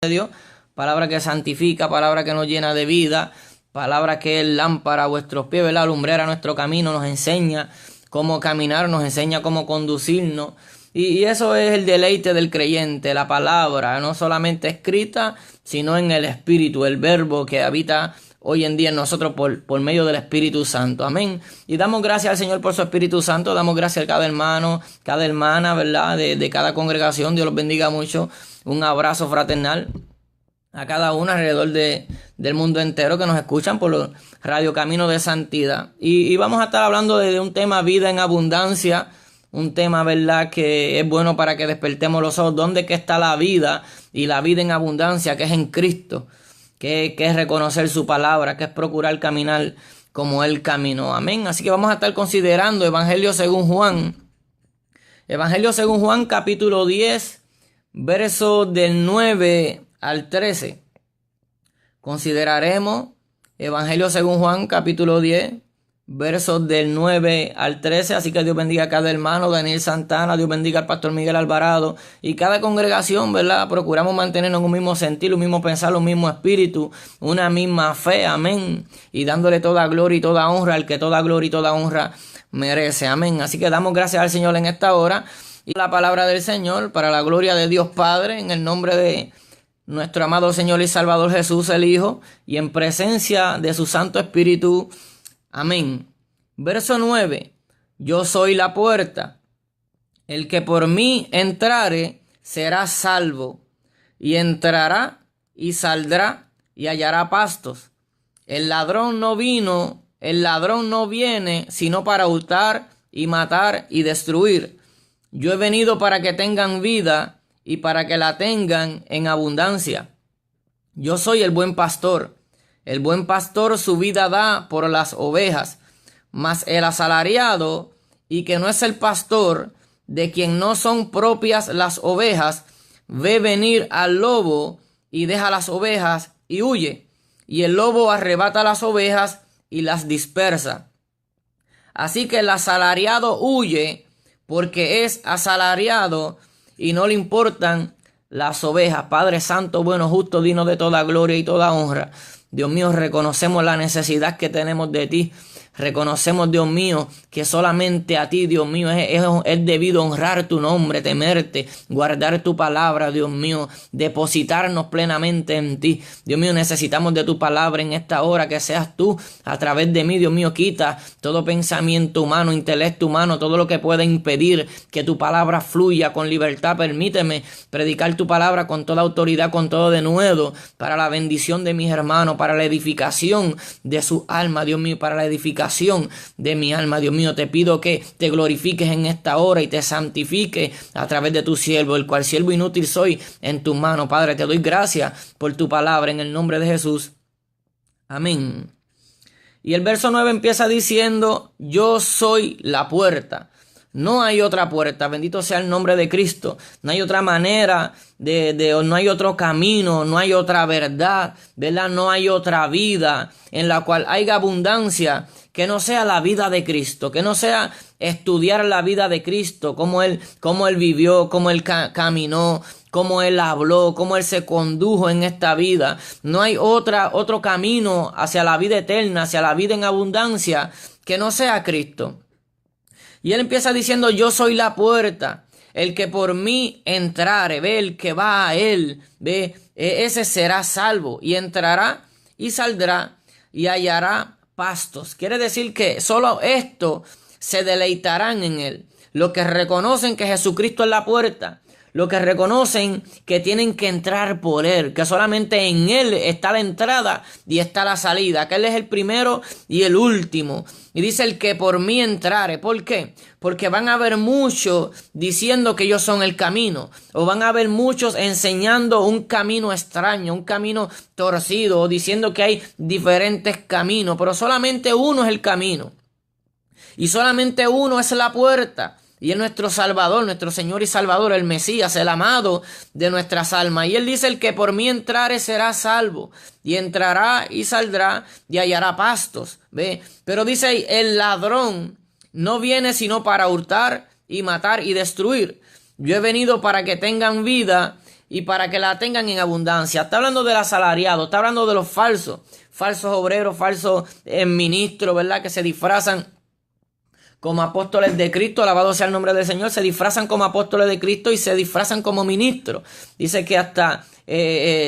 de Dios, palabra que santifica, palabra que nos llena de vida, palabra que es lámpara a vuestros pies, ¿verdad? Lumbrera nuestro camino, nos enseña cómo caminar, nos enseña cómo conducirnos. Y eso es el deleite del creyente, la palabra, no solamente escrita, sino en el Espíritu, el verbo que habita hoy en día en nosotros por medio del Espíritu Santo. Amén. Y damos gracias al Señor por su Espíritu Santo. Damos gracias a cada hermano, cada hermana, ¿verdad? De cada congregación. Dios los bendiga mucho. Un abrazo fraternal a cada uno alrededor del mundo entero que nos escuchan por Radio Camino de Santidad. Y vamos a estar hablando de un tema, vida en abundancia. Un tema, ¿verdad?, que es bueno para que despertemos los ojos. ¿Dónde que está la vida? Y la vida en abundancia, que es en Cristo. Que es reconocer su palabra, que es procurar caminar como Él caminó. Amén. Así que vamos a estar considerando Evangelio según Juan. Evangelio según Juan, capítulo 10, versos del 9 al 13. Consideraremos Evangelio según Juan, capítulo 10, versos del 9 al 13, así que Dios bendiga a cada hermano, Daniel Santana, Dios bendiga al pastor Miguel Alvarado y cada congregación, ¿verdad? Procuramos mantenernos en un mismo sentir, un mismo pensar, un mismo espíritu, una misma fe, amén, y dándole toda gloria y toda honra al que toda gloria y toda honra merece, amén. Así que damos gracias al Señor en esta hora y la palabra del Señor para la gloria de Dios Padre, en el nombre de nuestro amado Señor y Salvador Jesús el Hijo y en presencia de su Santo Espíritu. Amén. Verso 9. Yo soy la puerta. El que por mí entrare será salvo. Y entrará y saldrá y hallará pastos. El ladrón no viene sino para hurtar y matar y destruir. Yo he venido para que tengan vida y para que la tengan en abundancia. Yo soy el buen pastor. El buen pastor su vida da por las ovejas, mas el asalariado, y que no es el pastor, de quien no son propias las ovejas, ve venir al lobo y deja las ovejas y huye, y el lobo arrebata las ovejas y las dispersa. Así que el asalariado huye porque es asalariado y no le importan las ovejas. Padre Santo, bueno, justo, digno de toda gloria y toda honra. Dios mío, reconocemos la necesidad que tenemos de ti. Reconocemos, Dios mío, que solamente a ti, Dios mío, es debido honrar tu nombre, temerte, guardar tu palabra, Dios mío, depositarnos plenamente en ti. Dios mío, necesitamos de tu palabra en esta hora, que seas tú a través de mí, Dios mío, quita todo pensamiento humano, intelecto humano, todo lo que pueda impedir que tu palabra fluya con libertad. Permíteme predicar tu palabra con toda autoridad, con todo denuedo, para la bendición de mis hermanos, para la edificación de su alma, Dios mío, para la edificación de mi alma. Dios mío, te pido que te glorifiques en esta hora y te santifiques a través de tu siervo, el cual siervo inútil soy en tu mano. Padre, te doy gracias por tu palabra en el nombre de Jesús. Amén. Y el verso 9 empieza diciendo: yo soy la puerta. No hay otra puerta, bendito sea el nombre de Cristo. No hay otra manera no hay otro camino, no hay otra verdad, ¿verdad? No hay otra vida en la cual haya abundancia que no sea la vida de Cristo, que no sea estudiar la vida de Cristo, cómo Él vivió, cómo Él caminó, cómo Él habló, cómo Él se condujo en esta vida. No hay otro camino hacia la vida eterna, hacia la vida en abundancia, que no sea Cristo. Y Él empieza diciendo: yo soy la puerta, el que por mí entrare, ve, el que va a Él, ve, ese será salvo, y entrará y saldrá y hallará pastos. Quiere decir que solo esto se deleitarán en Él. Los que reconocen que Jesucristo es la puerta, los que reconocen que tienen que entrar por Él, que solamente en Él está la entrada y está la salida, que Él es el primero y el último. Y dice: el que por mí entrare. ¿Por qué? Porque van a haber muchos diciendo que ellos son el camino, o van a haber muchos enseñando un camino extraño, un camino torcido, o diciendo que hay diferentes caminos, pero solamente uno es el camino y solamente uno es la puerta. Y es nuestro Salvador, nuestro Señor y Salvador, el Mesías, el amado de nuestras almas. Y Él dice: el que por mí entrare será salvo. Y entrará y saldrá y hallará pastos. ¿Ve? Pero dice: el ladrón no viene sino para hurtar y matar y destruir. Yo he venido para que tengan vida y para que la tengan en abundancia. Está hablando del asalariado, está hablando de los falsos obreros, falsos ministros, ¿verdad? Que se disfrazan como apóstoles de Cristo, alabado sea el nombre del Señor, se disfrazan como apóstoles de Cristo y se disfrazan como ministros. Dice que hasta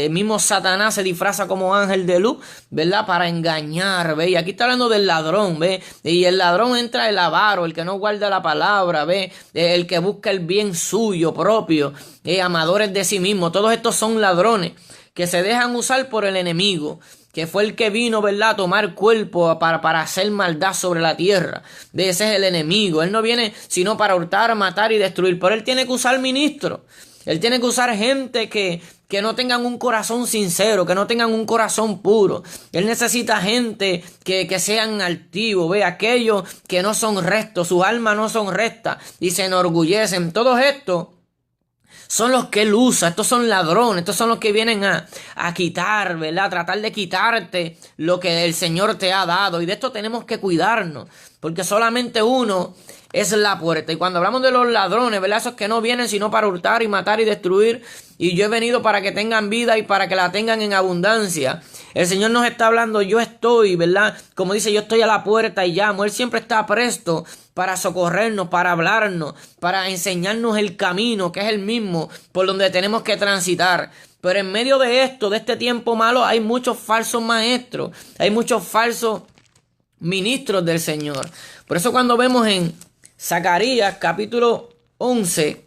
mismo Satanás se disfraza como ángel de luz, ¿verdad? Para engañar, ¿ve? Y aquí está hablando del ladrón, ¿ve? Y el ladrón entra el avaro, el que no guarda la palabra, ¿ve? El que busca el bien suyo propio, amadores de sí mismo. Todos estos son ladrones que se dejan usar por el enemigo, que fue el que vino, ¿verdad?, a tomar cuerpo para hacer maldad sobre la tierra. Ese es el enemigo. Él no viene sino para hurtar, matar y destruir. Pero él tiene que usar ministros. Él tiene que usar gente que no tengan un corazón sincero, que no tengan un corazón puro. Él necesita gente que sean altivos, ¿ve? Aquellos que no son rectos, sus almas no son rectas y se enorgullecen. Todos estos son los que él usa, estos son ladrones, estos son los que vienen a quitar, ¿verdad? A tratar de quitarte lo que el Señor te ha dado. Y de esto tenemos que cuidarnos, porque solamente uno es la puerta. Y cuando hablamos de los ladrones, ¿verdad? Esos que no vienen sino para hurtar y matar y destruir. Y yo he venido para que tengan vida y para que la tengan en abundancia. El Señor nos está hablando, yo estoy, ¿verdad? Como dice, yo estoy a la puerta y llamo. Él siempre está presto para socorrernos, para hablarnos, para enseñarnos el camino, que es el mismo por donde tenemos que transitar. Pero en medio de esto, de este tiempo malo, hay muchos falsos maestros, hay muchos falsos ministros del Señor. Por eso cuando vemos en Zacarías capítulo 11,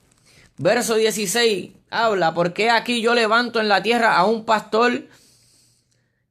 verso 16, habla, porque aquí yo levanto en la tierra a un pastor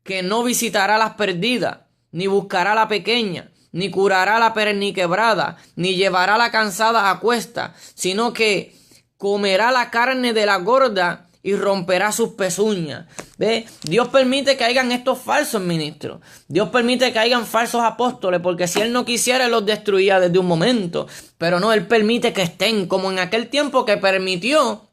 que no visitará las perdidas, ni buscará la pequeña, ni curará la perniquebrada, ni llevará la cansada a cuesta, sino que comerá la carne de la gorda y romperá sus pezuñas. ¿Ve? Dios permite que hayan estos falsos ministros. Dios permite que hayan falsos apóstoles, porque si Él no quisiera, Él los destruía desde un momento. Pero no, Él permite que estén, como en aquel tiempo que permitió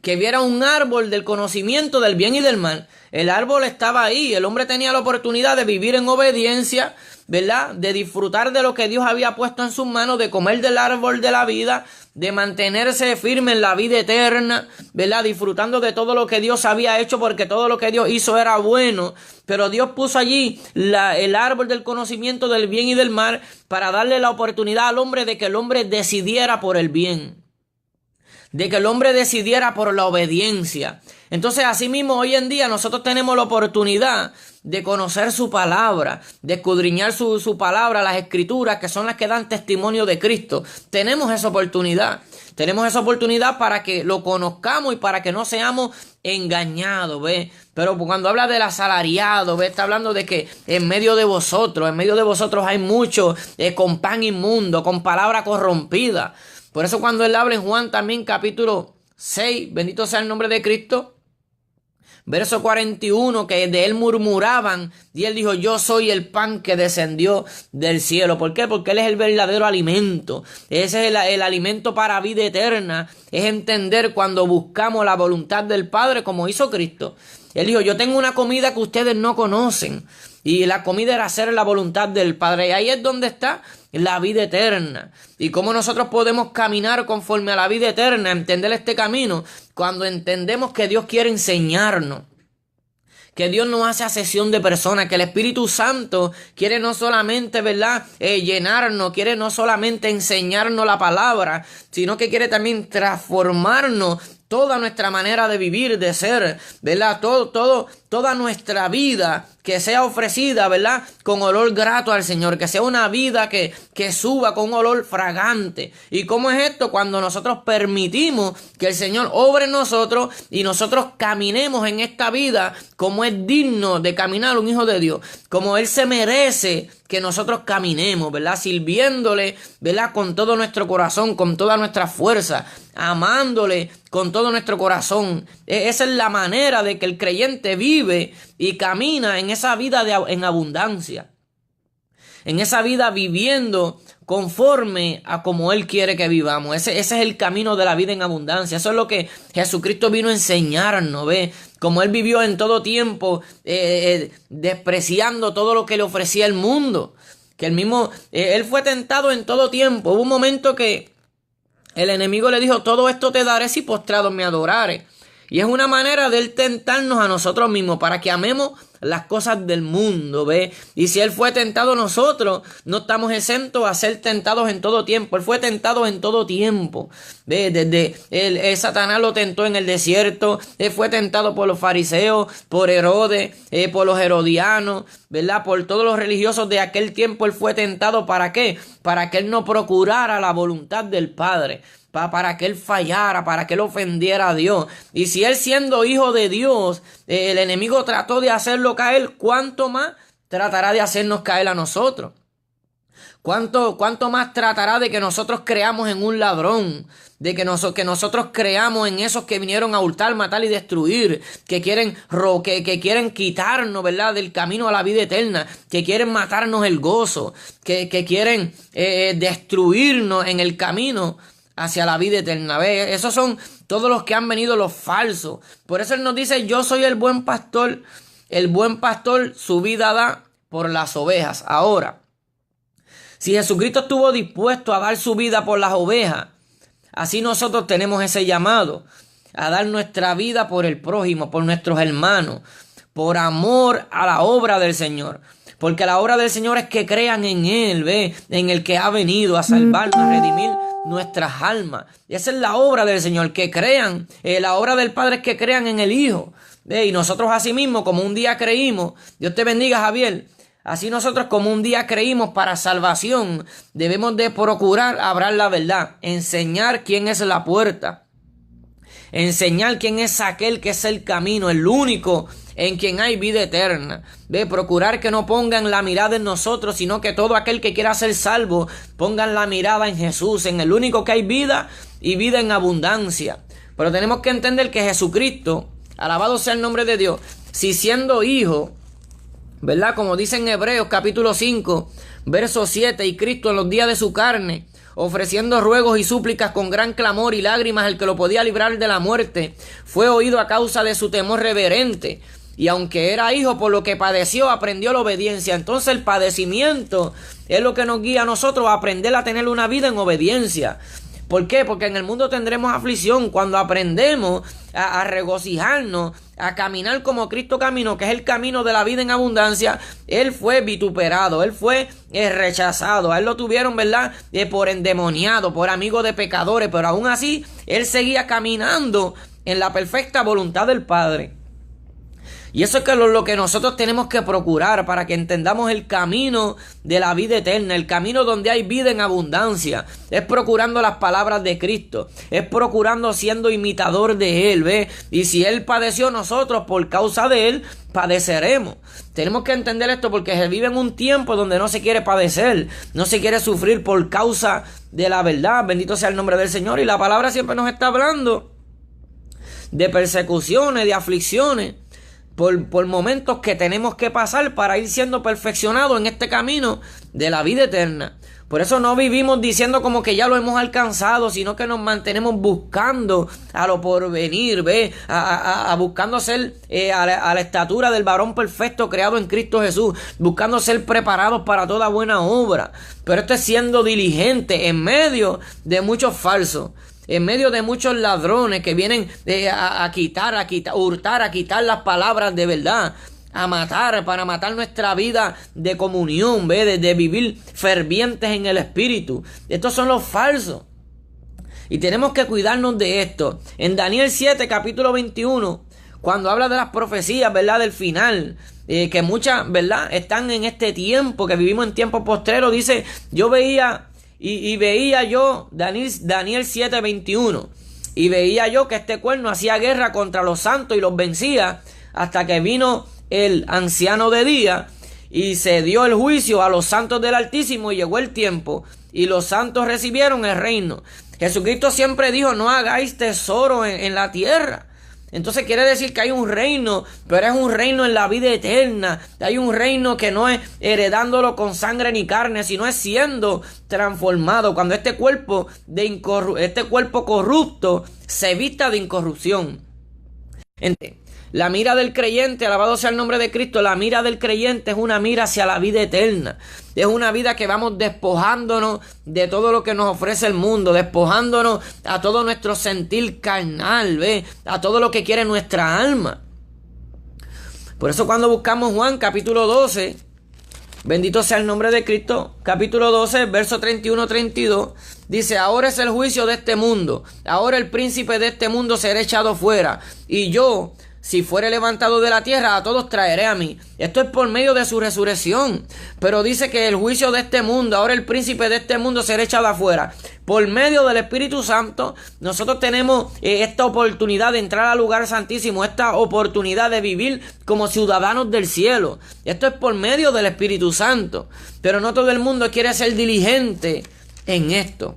que viera un árbol del conocimiento del bien y del mal. El árbol estaba ahí, el hombre tenía la oportunidad de vivir en obediencia, ¿verdad? De disfrutar de lo que Dios había puesto en sus manos, de comer del árbol de la vida, de mantenerse firme en la vida eterna, ¿verdad? Disfrutando de todo lo que Dios había hecho, porque todo lo que Dios hizo era bueno. Pero Dios puso allí el árbol del conocimiento del bien y del mal para darle la oportunidad al hombre de que el hombre decidiera por el bien, de que el hombre decidiera por la obediencia. Entonces, asimismo, hoy en día nosotros tenemos la oportunidad de conocer su palabra, de escudriñar su palabra, las escrituras, que son las que dan testimonio de Cristo. Tenemos esa oportunidad. Tenemos esa oportunidad para que lo conozcamos y para que no seamos engañados, ¿ve? Pero cuando habla del asalariado, ¿ve? Está hablando de que en medio de vosotros hay muchos con pan inmundo, con palabra corrompida. Por eso cuando él habla en Juan también capítulo 6, bendito sea el nombre de Cristo, verso 41, que de él murmuraban, y él dijo, yo soy el pan que descendió del cielo. ¿Por qué? Porque él es el verdadero alimento. Ese es el alimento para vida eterna. Es entender cuando buscamos la voluntad del Padre como hizo Cristo. Él dijo, yo tengo una comida que ustedes no conocen. Y la comida era hacer la voluntad del Padre. Y ahí es donde está la vida eterna. Y cómo nosotros podemos caminar conforme a la vida eterna, entender este camino, cuando entendemos que Dios quiere enseñarnos, que Dios no hace acepción de personas, que el Espíritu Santo quiere no solamente, ¿verdad?, llenarnos, quiere no solamente enseñarnos la palabra, sino que quiere también transformarnos toda nuestra manera de vivir, de ser, ¿verdad? Toda nuestra vida que sea ofrecida, ¿verdad?, con olor grato al Señor, que sea una vida que suba con un olor fragante. ¿Y cómo es esto? Cuando nosotros permitimos que el Señor obre en nosotros y nosotros caminemos en esta vida como es digno de caminar un hijo de Dios, como Él se merece que nosotros caminemos, ¿verdad?, sirviéndole, ¿verdad?, con todo nuestro corazón, con toda nuestra fuerza, amándole con todo nuestro corazón. Esa es la manera de que el creyente vive y camina en esa vida en abundancia, en esa vida viviendo conforme a como Él quiere que vivamos. Ese es el camino de la vida en abundancia. Eso es lo que Jesucristo vino a enseñarnos, ¿ve? Como Él vivió en todo tiempo, despreciando todo lo que le ofrecía el mundo. Que Él fue tentado en todo tiempo. Hubo un momento que el enemigo le dijo, todo esto te daré si postrado me adorares. Y es una manera de Él tentarnos a nosotros mismos para que amemos las cosas del mundo, ¿ve? Y si Él fue tentado, nosotros no estamos exentos a ser tentados en todo tiempo. Él fue tentado en todo tiempo, ¿ve? Desde Satanás lo tentó en el desierto. Él fue tentado por los fariseos, por Herodes, por los herodianos, ¿verdad? Por todos los religiosos de aquel tiempo. Él fue tentado, ¿para qué? Para que Él no procurara la voluntad del Padre. Para que Él fallara, para que Él ofendiera a Dios. Y si Él, siendo hijo de Dios, el enemigo trató de hacerlo caer, ¿cuánto más tratará de hacernos caer a nosotros? ¿Cuánto más tratará de que nosotros creamos en un ladrón? De que nosotros creamos en esos que vinieron a hurtar, matar y destruir, que quieren quitarnos, ¿verdad?, del camino a la vida eterna, que quieren matarnos el gozo, que quieren destruirnos en el camino hacia la vida eterna. ¿Ve? Esos son todos los que han venido, los falsos. Por eso Él nos dice: yo soy el buen pastor. El buen pastor su vida da por las ovejas. Ahora, si Jesucristo estuvo dispuesto a dar su vida por las ovejas, así nosotros tenemos ese llamado a dar nuestra vida por el prójimo, por nuestros hermanos, por amor a la obra del Señor. Porque la obra del Señor es que crean en Él, ¿ve? En el que ha venido a salvarnos, a redimir nuestras almas. Y esa es la obra del Señor, que crean. La obra del Padre es que crean en el Hijo. ¿Ve? Y nosotros asimismo, como un día creímos, Dios te bendiga, Javier, así nosotros como un día creímos para salvación, debemos de procurar hablar la verdad, enseñar quién es la puerta, enseñar quién es aquel que es el camino, el único en quien hay vida eterna. Ve, procurar que no pongan la mirada en nosotros, sino que todo aquel que quiera ser salvo pongan la mirada en Jesús, en el único que hay vida y vida en abundancia. Pero tenemos que entender que Jesucristo, alabado sea el nombre de Dios, si siendo hijo, ¿verdad?, como dice en Hebreos capítulo 5 verso 7, y Cristo en los días de su carne, ofreciendo ruegos y súplicas con gran clamor y lágrimas el que lo podía librar de la muerte, fue oído a causa de su temor reverente. Y aunque era hijo, por lo que padeció, aprendió la obediencia. Entonces el padecimiento es lo que nos guía a nosotros a aprender a tener una vida en obediencia. ¿Por qué? Porque en el mundo tendremos aflicción. Cuando aprendemos a regocijarnos, a caminar como Cristo caminó, que es el camino de la vida en abundancia, Él fue vituperado, Él fue rechazado, a Él lo tuvieron, ¿verdad?, por endemoniado, por amigo de pecadores, pero aún así Él seguía caminando en la perfecta voluntad del Padre. Y eso es lo que nosotros tenemos que procurar para que entendamos el camino de la vida eterna, el camino donde hay vida en abundancia. Es procurando las palabras de Cristo, es procurando siendo imitador de Él, ¿ve? Y si Él padeció, nosotros por causa de Él padeceremos. Tenemos que entender esto porque se vive en un tiempo donde no se quiere padecer, no se quiere sufrir por causa de la verdad. Bendito sea el nombre del Señor. Y la palabra siempre nos está hablando de persecuciones, de aflicciones, por momentos que tenemos que pasar para ir siendo perfeccionados en este camino de la vida eterna. Por eso no vivimos diciendo como que ya lo hemos alcanzado, sino que nos mantenemos buscando a lo porvenir, ¿ve? Buscando ser a la estatura del varón perfecto creado en Cristo Jesús, buscando ser preparados para toda buena obra. Pero esto es siendo diligente en medio de muchos falsos, en medio de muchos ladrones que vienen a hurtar, a quitar las palabras de verdad, a matar, para matar nuestra vida de comunión, ¿ve? De vivir fervientes en el Espíritu. Estos son los falsos. Y tenemos que cuidarnos de esto. En Daniel 7, capítulo 21, cuando habla de las profecías, ¿verdad?, del final, que muchas, ¿verdad?, están en este tiempo, que vivimos en tiempos postreros, dice: yo veía... Y veía yo, Daniel 7:21, y veía yo que este cuerno hacía guerra contra los santos y los vencía, hasta que vino el anciano de día y se dio el juicio a los santos del Altísimo, y llegó el tiempo y los santos recibieron el reino. Jesucristo siempre dijo: no hagáis tesoro en la tierra. Entonces quiere decir que hay un reino, pero es un reino en la vida eterna. Hay un reino que no es heredándolo con sangre ni carne, sino es siendo transformado. Cuando este cuerpo corrupto se vista de incorrupción. La mira del creyente, alabado sea el nombre de Cristo, la mira del creyente es una mira hacia la vida eterna. Es una vida que vamos despojándonos de todo lo que nos ofrece el mundo, despojándonos a todo nuestro sentir carnal, ¿ve? A todo lo que quiere nuestra alma. Por eso cuando buscamos Juan capítulo 12, bendito sea el nombre de Cristo, capítulo 12, verso 31-32, dice: ahora es el juicio de este mundo, ahora el príncipe de este mundo será echado fuera, y yo, si fuere levantado de la tierra, a todos traeré a mí. Esto es por medio de su resurrección. Pero dice que el juicio de este mundo, ahora el príncipe de este mundo será echado afuera. Por medio del Espíritu Santo, nosotros tenemos esta oportunidad de entrar al lugar santísimo, esta oportunidad de vivir como ciudadanos del cielo. Esto es por medio del Espíritu Santo. Pero no todo el mundo quiere ser diligente en esto.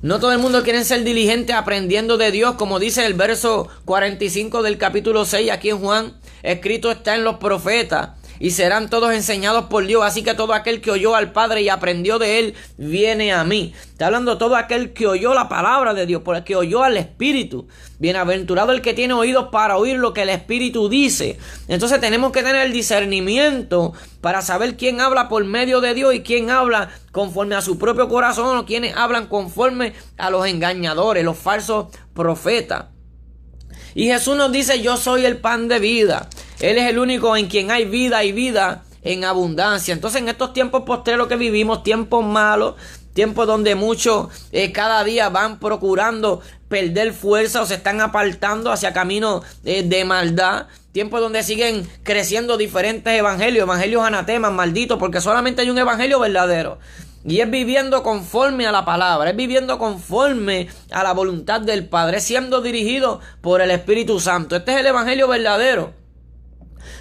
No todo el mundo quiere ser diligente aprendiendo de Dios, como dice el verso 45 del capítulo 6 aquí en Juan. Escrito está en los profetas, y serán todos enseñados por Dios. Así que todo aquel que oyó al Padre y aprendió de Él, viene a mí. Está hablando todo aquel que oyó la palabra de Dios, porque oyó al Espíritu. Bienaventurado el que tiene oídos para oír lo que el Espíritu dice. Entonces tenemos que tener el discernimiento para saber quién habla por medio de Dios y quién habla conforme a su propio corazón, o quienes hablan conforme a los engañadores, los falsos profetas. Y Jesús nos dice: yo soy el pan de vida. Él es el único en quien hay vida y vida en abundancia. Entonces, en estos tiempos postreros que vivimos, tiempos malos, tiempos donde muchos cada día van procurando perder fuerza o se están apartando hacia caminos de maldad. Tiempos donde siguen creciendo diferentes evangelios anatemas, malditos, porque solamente hay un evangelio verdadero. Y es viviendo conforme a la palabra, es viviendo conforme a la voluntad del Padre, es siendo dirigido por el Espíritu Santo. Este es el evangelio verdadero.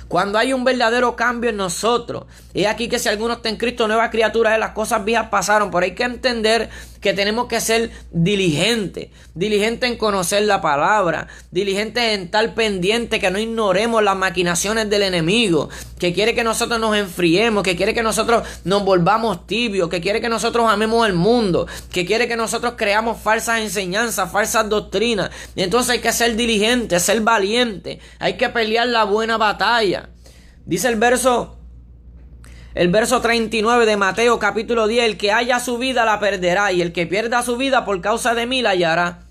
Cuando hay un verdadero cambio en nosotros, es aquí que si alguno está en Cristo, nueva criatura es, las cosas viejas pasaron. Pero hay que entender que tenemos que ser diligentes en conocer la palabra, diligentes en estar pendientes, que no ignoremos las maquinaciones del enemigo, que quiere que nosotros nos enfriemos, que quiere que nosotros nos volvamos tibios, que quiere que nosotros amemos el mundo, que quiere que nosotros creamos falsas enseñanzas, falsas doctrinas. Y entonces hay que ser diligentes, ser valientes, hay que pelear la buena batalla. Dice el verso 39 de Mateo capítulo 10: el que haya su vida la perderá, y el que pierda su vida por causa de mí la hallará.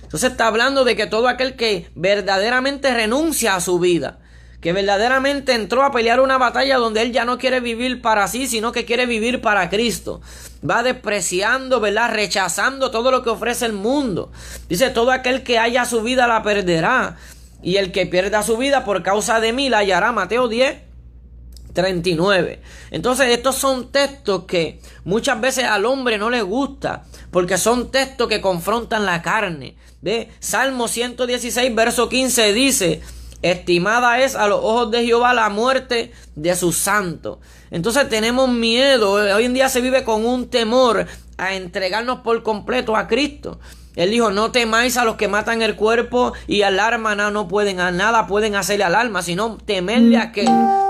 Entonces está hablando de que todo aquel que verdaderamente renuncia a su vida, que verdaderamente entró a pelear una batalla donde él ya no quiere vivir para sí, sino que quiere vivir para Cristo, va despreciando, ¿verdad?, rechazando todo lo que ofrece el mundo. Dice: todo aquel que haya su vida la perderá, y el que pierda su vida por causa de mí la hallará. Mateo 10:39. Entonces estos son textos que muchas veces al hombre no le gusta, porque son textos que confrontan la carne. ¿Ve? Salmo 116 verso 15 dice: estimada es a los ojos de Jehová la muerte de sus santos. Entonces tenemos miedo. Hoy en día se vive con un temor a entregarnos por completo a Cristo. Él dijo: no temáis a los que matan el cuerpo y al alma nada pueden hacerle al alma, sino temerle a aquel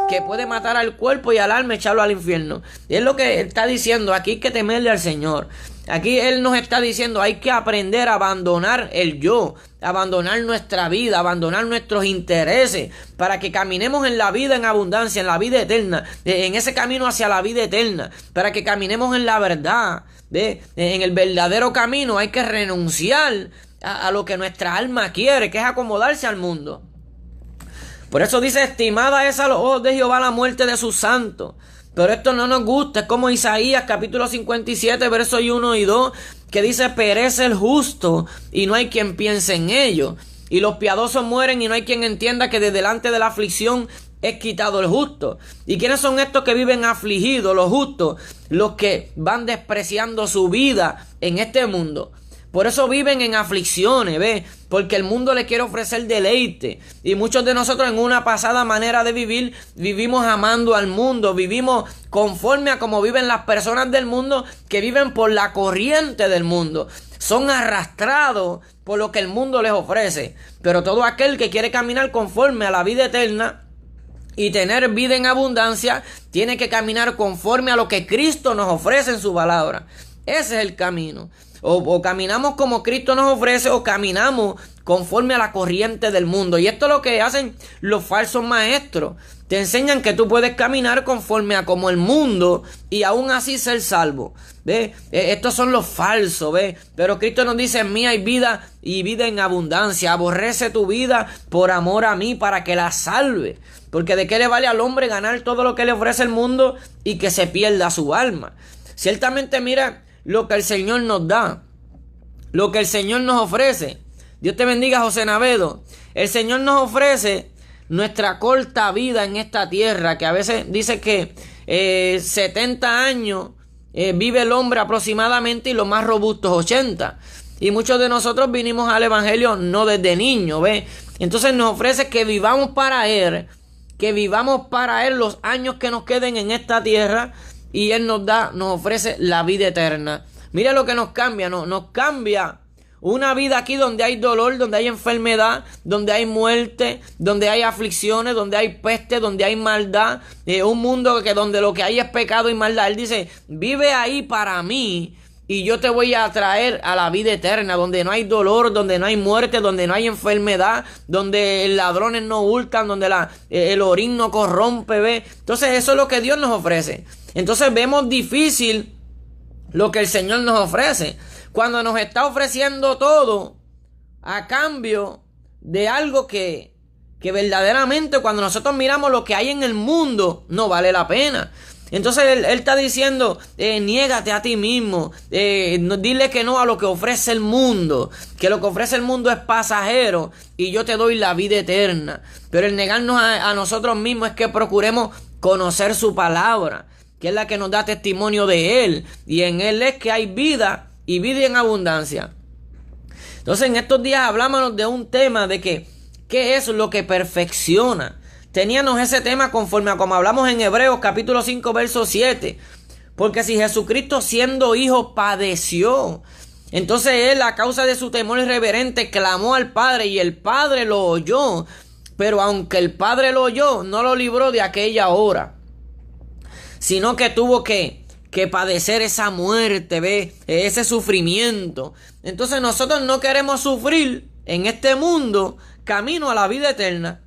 que puede matar al cuerpo y al alma, echarlo al infierno. Y es lo que está diciendo aquí, hay que temerle al Señor. Aquí Él nos está diciendo: hay que aprender a abandonar el yo, abandonar nuestra vida, abandonar nuestros intereses, para que caminemos en la vida en abundancia, en la vida eterna, en ese camino hacia la vida eterna, para que caminemos en la verdad. En el verdadero camino hay que renunciar a lo que nuestra alma quiere, que es acomodarse al mundo. Por eso dice: estimada es a los ojos de Jehová la muerte de sus santos. Pero esto no nos gusta. Es como Isaías capítulo 57 versos 1 y 2, que dice: perece el justo y no hay quien piense en ello, y los piadosos mueren y no hay quien entienda que de delante de la aflicción es quitado el justo. ¿Y quiénes son estos que viven afligidos? Los justos, los que van despreciando su vida en este mundo. Por eso viven en aflicciones, ¿ves? Porque el mundo le quiere ofrecer deleite. Y muchos de nosotros, en una pasada manera de vivir, vivimos amando al mundo, vivimos conforme a como viven las personas del mundo, que viven por la corriente del mundo. Son arrastrados por lo que el mundo les ofrece. Pero todo aquel que quiere caminar conforme a la vida eterna y tener vida en abundancia, tiene que caminar conforme a lo que Cristo nos ofrece en su palabra. Ese es el camino. O caminamos como Cristo nos ofrece o caminamos conforme a la corriente del mundo. Y esto es lo que hacen los falsos maestros. Te enseñan que tú puedes caminar conforme a como el mundo y aún así ser salvo. ¿Ve? Estos son los falsos, ¿ve? Pero Cristo nos dice: en mí hay vida y vida en abundancia. Aborrece tu vida por amor a mí para que la salve. Porque de qué le vale al hombre ganar todo lo que le ofrece el mundo y que se pierda su alma. Ciertamente mira lo que el Señor nos da, lo que el Señor nos ofrece. Dios te bendiga, José Navedo. El Señor nos ofrece nuestra corta vida en esta tierra, que a veces dice que 70 años vive el hombre aproximadamente y los más robustos 80. Y muchos de nosotros vinimos al Evangelio no desde niños, ¿ves? Entonces nos ofrece que vivamos para Él, los años que nos queden en esta tierra, y Él nos ofrece la vida eterna. Mira lo que nos cambia, nos cambia una vida aquí donde hay dolor, donde hay enfermedad, donde hay muerte, donde hay aflicciones, donde hay peste, donde hay maldad, un mundo donde lo que hay es pecado y maldad. Él dice: vive ahí para mí y yo te voy a traer a la vida eterna, donde no hay dolor, donde no hay muerte, donde no hay enfermedad, donde ladrones no hurtan, donde el orín no corrompe, ¿ve? Entonces eso es lo que Dios nos ofrece. Entonces vemos difícil lo que el Señor nos ofrece, cuando nos está ofreciendo todo a cambio de algo que verdaderamente, cuando nosotros miramos lo que hay en el mundo, no vale la pena. Entonces él está diciendo: niégate a ti mismo, dile que no a lo que ofrece el mundo, que lo que ofrece el mundo es pasajero y yo te doy la vida eterna. Pero el negarnos a nosotros mismos es que procuremos conocer su palabra, que es la que nos da testimonio de Él, y en Él es que hay vida y vida en abundancia. Entonces en estos días hablábamos de un tema de que ¿qué es lo que perfecciona? Teníamos ese tema conforme a como hablamos en Hebreos capítulo 5 verso 7. Porque si Jesucristo siendo hijo padeció, entonces Él a causa de su temor irreverente clamó al Padre y el Padre lo oyó. Pero aunque el Padre lo oyó, no lo libró de aquella hora, sino que tuvo que padecer esa muerte, ¿ve? Ese sufrimiento. Entonces nosotros no queremos sufrir en este mundo camino a la vida eterna.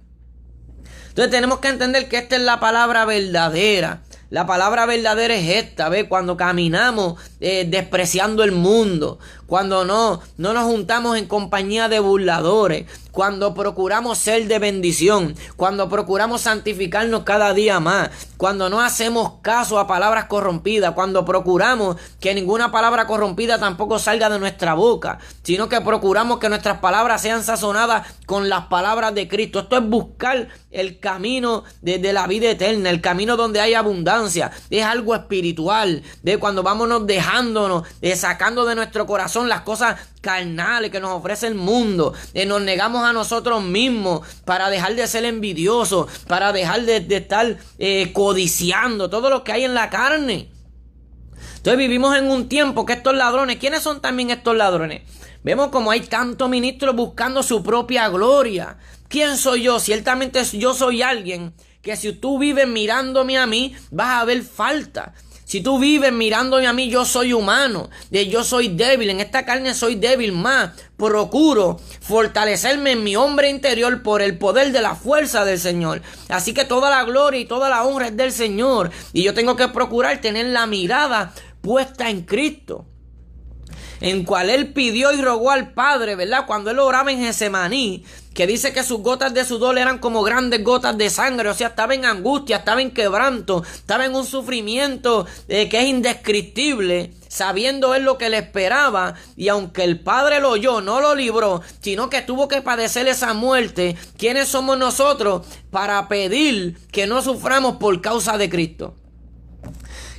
Entonces tenemos que entender que esta es la palabra verdadera. La palabra verdadera es esta, ¿ves? Cuando caminamos despreciando el mundo, cuando no nos juntamos en compañía de burladores, cuando procuramos ser de bendición, cuando procuramos santificarnos cada día más, cuando no hacemos caso a palabras corrompidas, cuando procuramos que ninguna palabra corrompida tampoco salga de nuestra boca, sino que procuramos que nuestras palabras sean sazonadas con las palabras de Cristo. Esto es buscar el camino de la vida eterna, el camino donde hay abundancia. Es algo espiritual, de cuando vámonos dejándonos, sacando de nuestro corazón las cosas carnales que nos ofrece el mundo, nos negamos a nosotros mismos para dejar de ser envidiosos, para dejar de estar codiciando todo lo que hay en la carne. Entonces vivimos en un tiempo que estos ladrones, ¿quiénes son también estos ladrones? Vemos como hay tantos ministros buscando su propia gloria. ¿Quién soy yo? Ciertamente yo soy alguien que si tú vives mirándome a mí, vas a ver falta. Si tú vives mirándome a mí, yo soy humano, yo soy débil, en esta carne soy débil más. Procuro fortalecerme en mi hombre interior por el poder de la fuerza del Señor. Así que toda la gloria y toda la honra es del Señor. Y yo tengo que procurar tener la mirada puesta en Cristo, en cual Él pidió y rogó al Padre, ¿verdad? Cuando Él oraba en Getsemaní, que dice que sus gotas de sudor eran como grandes gotas de sangre, o sea, estaba en angustia, estaba en quebranto, estaba en un sufrimiento que es indescriptible, sabiendo Él lo que le esperaba, y aunque el Padre lo oyó, no lo libró, sino que tuvo que padecer esa muerte. ¿Quiénes somos nosotros para pedir que no suframos por causa de Cristo?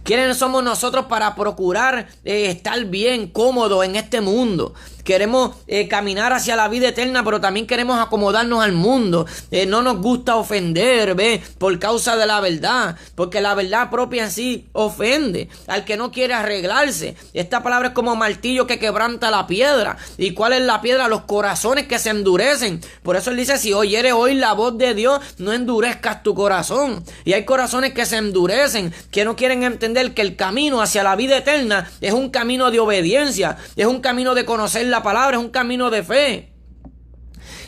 ¿Quiénes somos nosotros para procurar estar bien, cómodo en este mundo? queremos caminar hacia la vida eterna, pero también queremos acomodarnos al mundo. No nos gusta ofender, por causa de la verdad, porque la verdad propia en sí ofende al que no quiere arreglarse. Esta palabra es como martillo que quebranta la piedra. ¿Y cuál es la piedra? Los corazones que se endurecen. Por eso él dice, si oyeres hoy la voz de Dios, no endurezcas tu corazón. Y hay corazones que se endurecen, que no quieren entender que el camino hacia la vida eterna es un camino de obediencia, es un camino de conocer la palabra, es un camino de fe.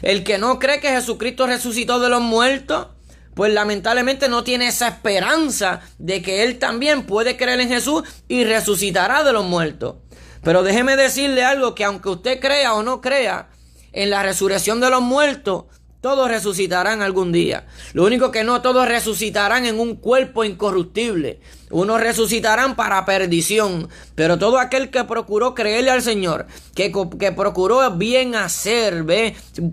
El que no cree que Jesucristo resucitó de los muertos, pues lamentablemente no tiene esa esperanza de que él también puede creer en Jesús y resucitará de los muertos. Pero déjeme decirle algo, que aunque usted crea o no crea en la resurrección de los muertos, todos resucitarán algún día. Lo único que no todos resucitarán en un cuerpo incorruptible. Unos resucitarán para perdición. Pero todo aquel que procuró creerle al Señor, que procuró bien hacer,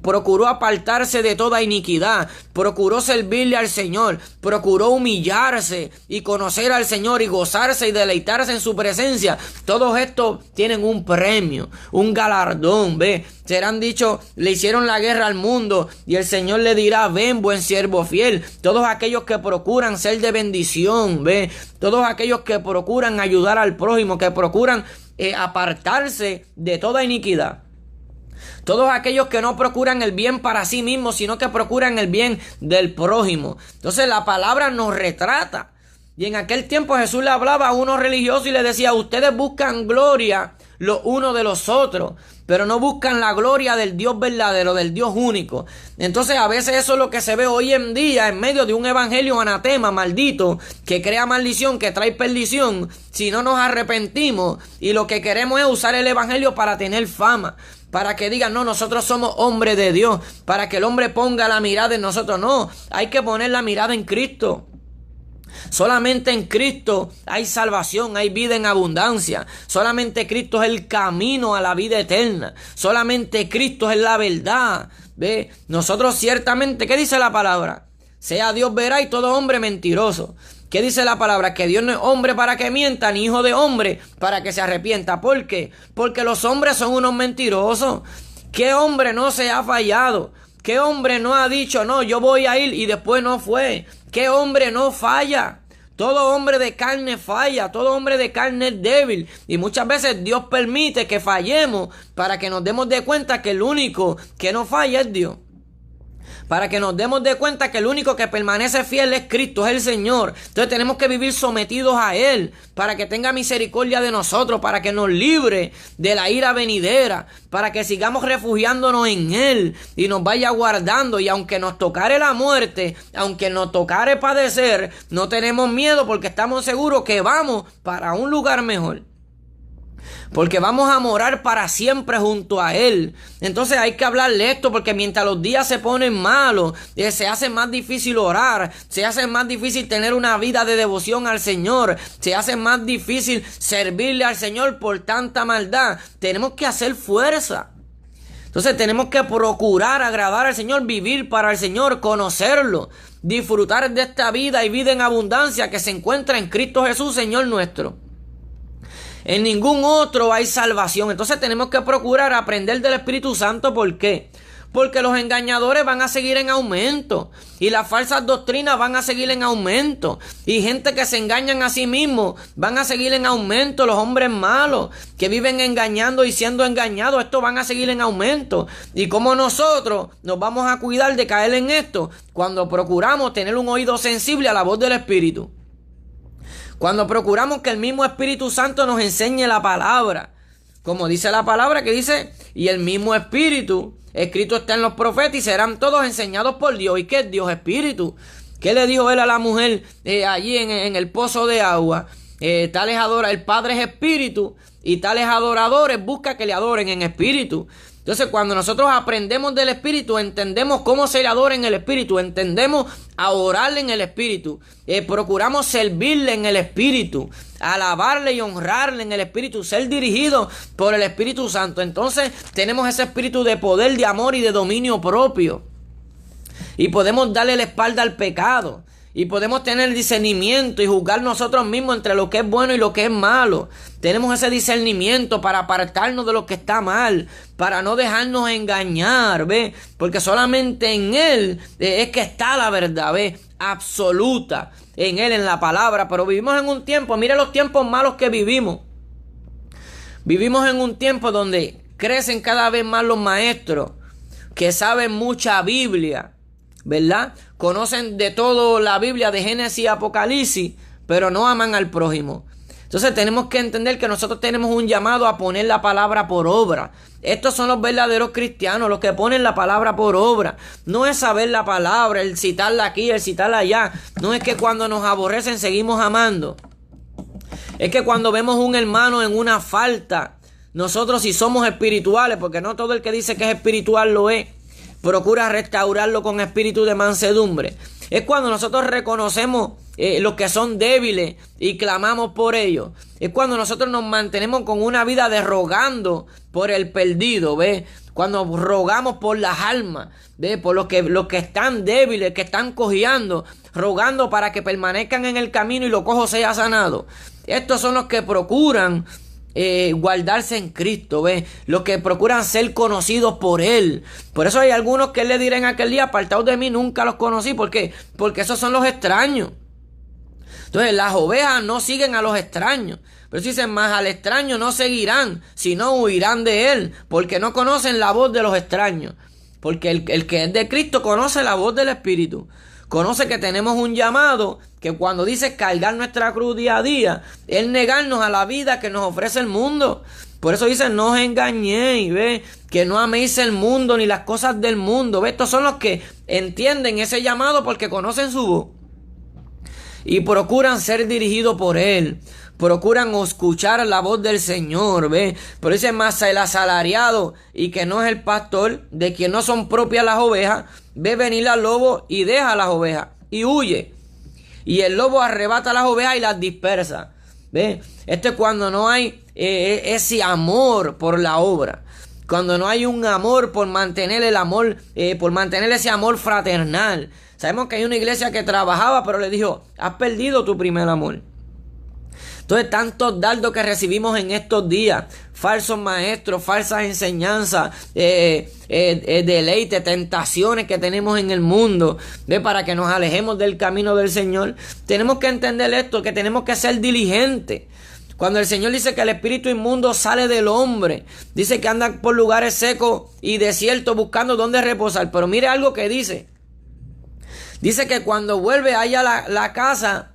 procuró apartarse de toda iniquidad, procuró servirle al Señor, procuró humillarse y conocer al Señor y gozarse y deleitarse en su presencia, todos estos tienen un premio, un galardón, serán dichos, le hicieron la guerra al mundo y el Señor le dirá, ven buen siervo fiel. Todos aquellos que procuran ser de bendición, todos aquellos que procuran ayudar al prójimo, que procuran apartarse de toda iniquidad. Todos aquellos que no procuran el bien para sí mismos, sino que procuran el bien del prójimo. Entonces la palabra nos retrata. Y en aquel tiempo Jesús le hablaba a unos religiosos y le decía, ustedes buscan gloria los unos de los otros, pero no buscan la gloria del Dios verdadero, del Dios único. Entonces a veces eso es lo que se ve hoy en día en medio de un evangelio anatema, maldito, que crea maldición, que trae perdición, si no nos arrepentimos y lo que queremos es usar el evangelio para tener fama, para que digan, no, nosotros somos hombres de Dios, para que el hombre ponga la mirada en nosotros. No, hay que poner la mirada en Cristo. Solamente en Cristo hay salvación, hay vida en abundancia. Solamente Cristo es el camino a la vida eterna. Solamente Cristo es la verdad. Nosotros ciertamente, ¿qué dice la palabra? Sea Dios verá y todo hombre mentiroso. ¿Qué dice la palabra? Que Dios no es hombre para que mienta, ni hijo de hombre para que se arrepienta. ¿Por qué? Porque los hombres son unos mentirosos. ¿Qué hombre no se ha fallado? ¿Qué hombre no ha dicho, no, yo voy a ir y después no fue? ¿Qué hombre no falla? Todo hombre de carne falla, todo hombre de carne es débil. Y muchas veces Dios permite que fallemos para que nos demos de cuenta que el único que no falla es Dios. Para que nos demos de cuenta que el único que permanece fiel es Cristo, es el Señor. Entonces tenemos que vivir sometidos a Él, para que tenga misericordia de nosotros, para que nos libre de la ira venidera, para que sigamos refugiándonos en Él y nos vaya guardando. Y aunque nos tocare la muerte, aunque nos tocare padecer, no tenemos miedo porque estamos seguros que vamos para un lugar mejor. Porque vamos a morar para siempre junto a Él. Entonces hay que hablarle esto, porque mientras los días se ponen malos, se hace más difícil orar, se hace más difícil tener una vida de devoción al Señor, se hace más difícil servirle al Señor por tanta maldad. Tenemos que hacer fuerza. Entonces tenemos que procurar agradar al Señor, vivir para el Señor, conocerlo, disfrutar de esta vida y vida en abundancia que se encuentra en Cristo Jesús, Señor nuestro. En ningún otro hay salvación. Entonces tenemos que procurar aprender del Espíritu Santo. ¿Por qué? Porque los engañadores van a seguir en aumento. Y las falsas doctrinas van a seguir en aumento. Y gente que se engañan a sí mismos van a seguir en aumento. Los hombres malos que viven engañando y siendo engañados, estos van a seguir en aumento. Y como nosotros nos vamos a cuidar de caer en esto, cuando procuramos tener un oído sensible a la voz del Espíritu. Cuando procuramos que el mismo Espíritu Santo nos enseñe la palabra. Como dice la palabra que dice, y el mismo Espíritu, escrito está en los profetas y serán todos enseñados por Dios. ¿Y qué es Dios? Espíritu. ¿Qué le dijo él a la mujer allí en el pozo de agua? Tales adora, el Padre es Espíritu y tales adoradores busca que le adoren en espíritu. Entonces cuando nosotros aprendemos del Espíritu, entendemos cómo se le adora en el Espíritu, entendemos a orarle en el Espíritu, procuramos servirle en el Espíritu, alabarle y honrarle en el Espíritu, ser dirigidos por el Espíritu Santo. Entonces tenemos ese espíritu de poder, de amor y de dominio propio. Y podemos darle la espalda al pecado. y podemos tener discernimiento y juzgar nosotros mismos entre lo que es bueno y lo que es malo. Tenemos ese discernimiento para apartarnos de lo que está mal, para no dejarnos engañar, ¿ve? Porque solamente en Él es que está la verdad, ¿ve? Absoluta, en Él, en la palabra. Pero vivimos en un tiempo, mire los tiempos malos que vivimos. Vivimos en un tiempo donde crecen cada vez más los maestros que saben mucha Biblia, ¿verdad? Conocen de todo la Biblia, de Génesis y Apocalipsis, pero no aman al prójimo. Entonces tenemos que entender que nosotros tenemos un llamado a poner la palabra por obra. Estos son los verdaderos cristianos, los que ponen la palabra por obra. No es saber la palabra, el citarla aquí, el citarla allá. No es que cuando nos aborrecen seguimos amando. Es que cuando vemos un hermano en una falta, nosotros si somos espirituales, porque no todo el que dice que es espiritual lo es, procura restaurarlo con espíritu de mansedumbre. Es cuando nosotros reconocemos los que son débiles y clamamos por ellos. Es cuando nosotros nos mantenemos con una vida de rogando por el perdido, ¿ves? Cuando rogamos por las almas, ¿ves? Por los que están débiles, que están cojeando, rogando para que permanezcan en el camino y lo cojo sea sanado. Estos son los que procuran guardarse en Cristo, ¿ves? Los que procuran ser conocidos por Él. Por eso hay algunos que le dirán aquel día: apartados de mí, nunca los conocí. ¿Por qué? Porque esos son los extraños. Entonces las ovejas no siguen a los extraños. Pero si dicen: más al extraño no seguirán, sino huirán de él, porque no conocen la voz de los extraños. Porque el que es de Cristo conoce la voz del Espíritu. Conoce que tenemos un llamado, que cuando dice cargar nuestra cruz día a día, es negarnos a la vida que nos ofrece el mundo. Por eso dice: no os engañéis, ¿ve? Que no améis el mundo ni las cosas del mundo, ¿ve? Estos son los que entienden ese llamado porque conocen su voz y procuran ser dirigidos por Él. Procuran escuchar la voz del Señor, ¿ve? Pero dice: más el asalariado y que no es el pastor, de quien no son propias las ovejas, ve venir al lobo y deja las ovejas y huye. Y el lobo arrebata las ovejas y las dispersa, ¿ve? Esto es cuando no hay ese amor por la obra. Cuando no hay un amor por mantener el amor, por mantener ese amor fraternal. Sabemos que hay una iglesia que trabajaba, pero le dijo: has perdido tu primer amor. Entonces, tantos dardos que recibimos en estos días, falsos maestros, falsas enseñanzas, deleite, tentaciones que tenemos en el mundo, ¿ve? Para que nos alejemos del camino del Señor. Tenemos que entender esto, que tenemos que ser diligentes. Cuando el Señor dice que el espíritu inmundo sale del hombre, dice que anda por lugares secos y desiertos buscando dónde reposar. Pero mire algo que dice. Dice que cuando vuelve haya la casa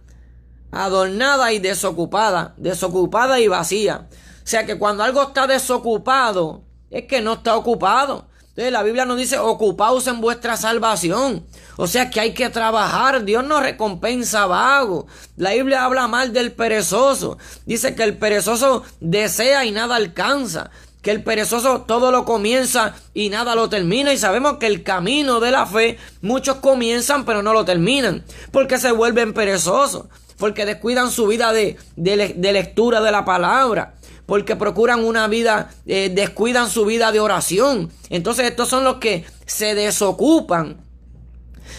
adornada y desocupada y vacía. O sea que cuando algo está desocupado, es que no está ocupado. Entonces la Biblia nos dice: ocupaos en vuestra salvación. O sea que hay que trabajar. Dios no recompensa vago. La Biblia habla mal del perezoso. Dice que el perezoso desea y nada alcanza. Que el perezoso todo lo comienza y nada lo termina. Y sabemos que el camino de la fe, muchos comienzan pero no lo terminan, porque se vuelven perezosos, porque descuidan su vida de lectura de la palabra, porque procuran una vida, descuidan su vida de oración. Entonces estos son los que se desocupan.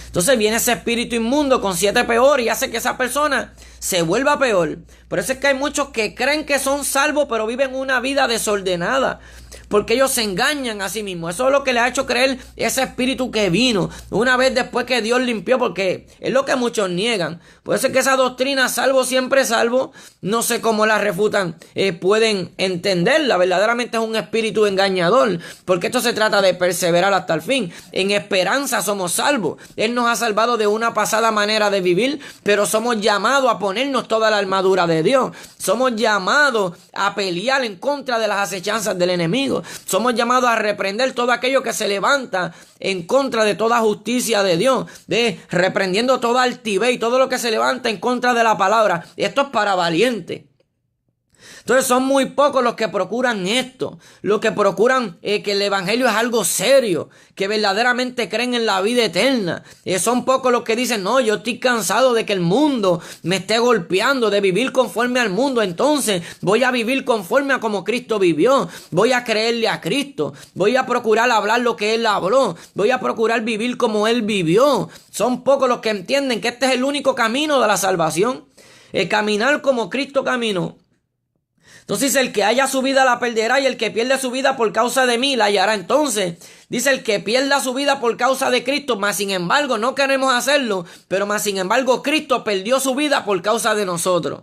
Entonces viene ese espíritu inmundo con 7 peores y hace que esa persona se vuelva peor. Por eso es que hay muchos que creen que son salvos, pero viven una vida desordenada, porque ellos se engañan a sí mismos. Eso es lo que le ha hecho creer ese espíritu que vino una vez después que Dios limpió, porque es lo que muchos niegan. Por eso es que esa doctrina, salvo siempre salvo, no sé cómo la refutan, pueden entenderla. Verdaderamente es un espíritu engañador, porque esto se trata de perseverar hasta el fin. En esperanza somos salvos. Él nos ha salvado de una pasada manera de vivir, pero somos llamados a ponernos toda la armadura de Dios. Somos llamados a pelear en contra de las acechanzas del enemigo. Somos llamados a reprender todo aquello que se levanta en contra de toda justicia de Dios, reprendiendo toda altivez y todo lo que se levanta en contra de la palabra. Esto es para valientes. Entonces son muy pocos los que procuran esto, los que procuran que el evangelio es algo serio, que verdaderamente creen en la vida eterna. Son pocos los que dicen, no, yo estoy cansado de que el mundo me esté golpeando, de vivir conforme al mundo, entonces voy a vivir conforme a como Cristo vivió, voy a creerle a Cristo, voy a procurar hablar lo que Él habló, voy a procurar vivir como Él vivió. Son pocos los que entienden que este es el único camino de la salvación, el caminar como Cristo caminó. Entonces dice, el que haya su vida la perderá y el que pierde su vida por causa de mí la hallará. Entonces dice, el que pierda su vida por causa de Cristo, mas sin embargo no queremos hacerlo, pero más sin embargo Cristo perdió su vida por causa de nosotros.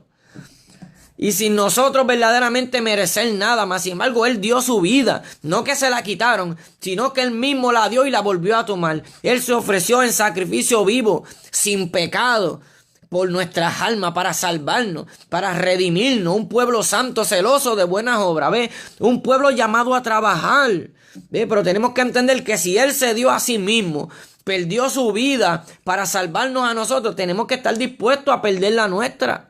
Y sin nosotros verdaderamente merecer nada, más sin embargo Él dio su vida, no que se la quitaron, sino que Él mismo la dio y la volvió a tomar. Él se ofreció en sacrificio vivo, sin pecado, por nuestras almas, para salvarnos, para redimirnos, un pueblo santo, celoso de buenas obras, ¿ve? Un pueblo llamado a trabajar, ¿ve? Pero tenemos que entender que si Él se dio a sí mismo, perdió su vida para salvarnos a nosotros, tenemos que estar dispuestos a perder la nuestra.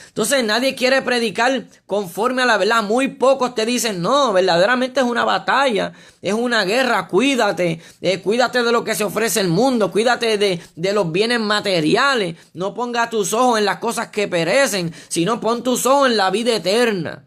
Entonces nadie quiere predicar conforme a la verdad. Muy pocos te dicen, no, verdaderamente es una batalla, es una guerra, cuídate, cuídate de lo que se ofrece el mundo, cuídate de los bienes materiales, no ponga tus ojos en las cosas que perecen, sino pon tus ojos en la vida eterna,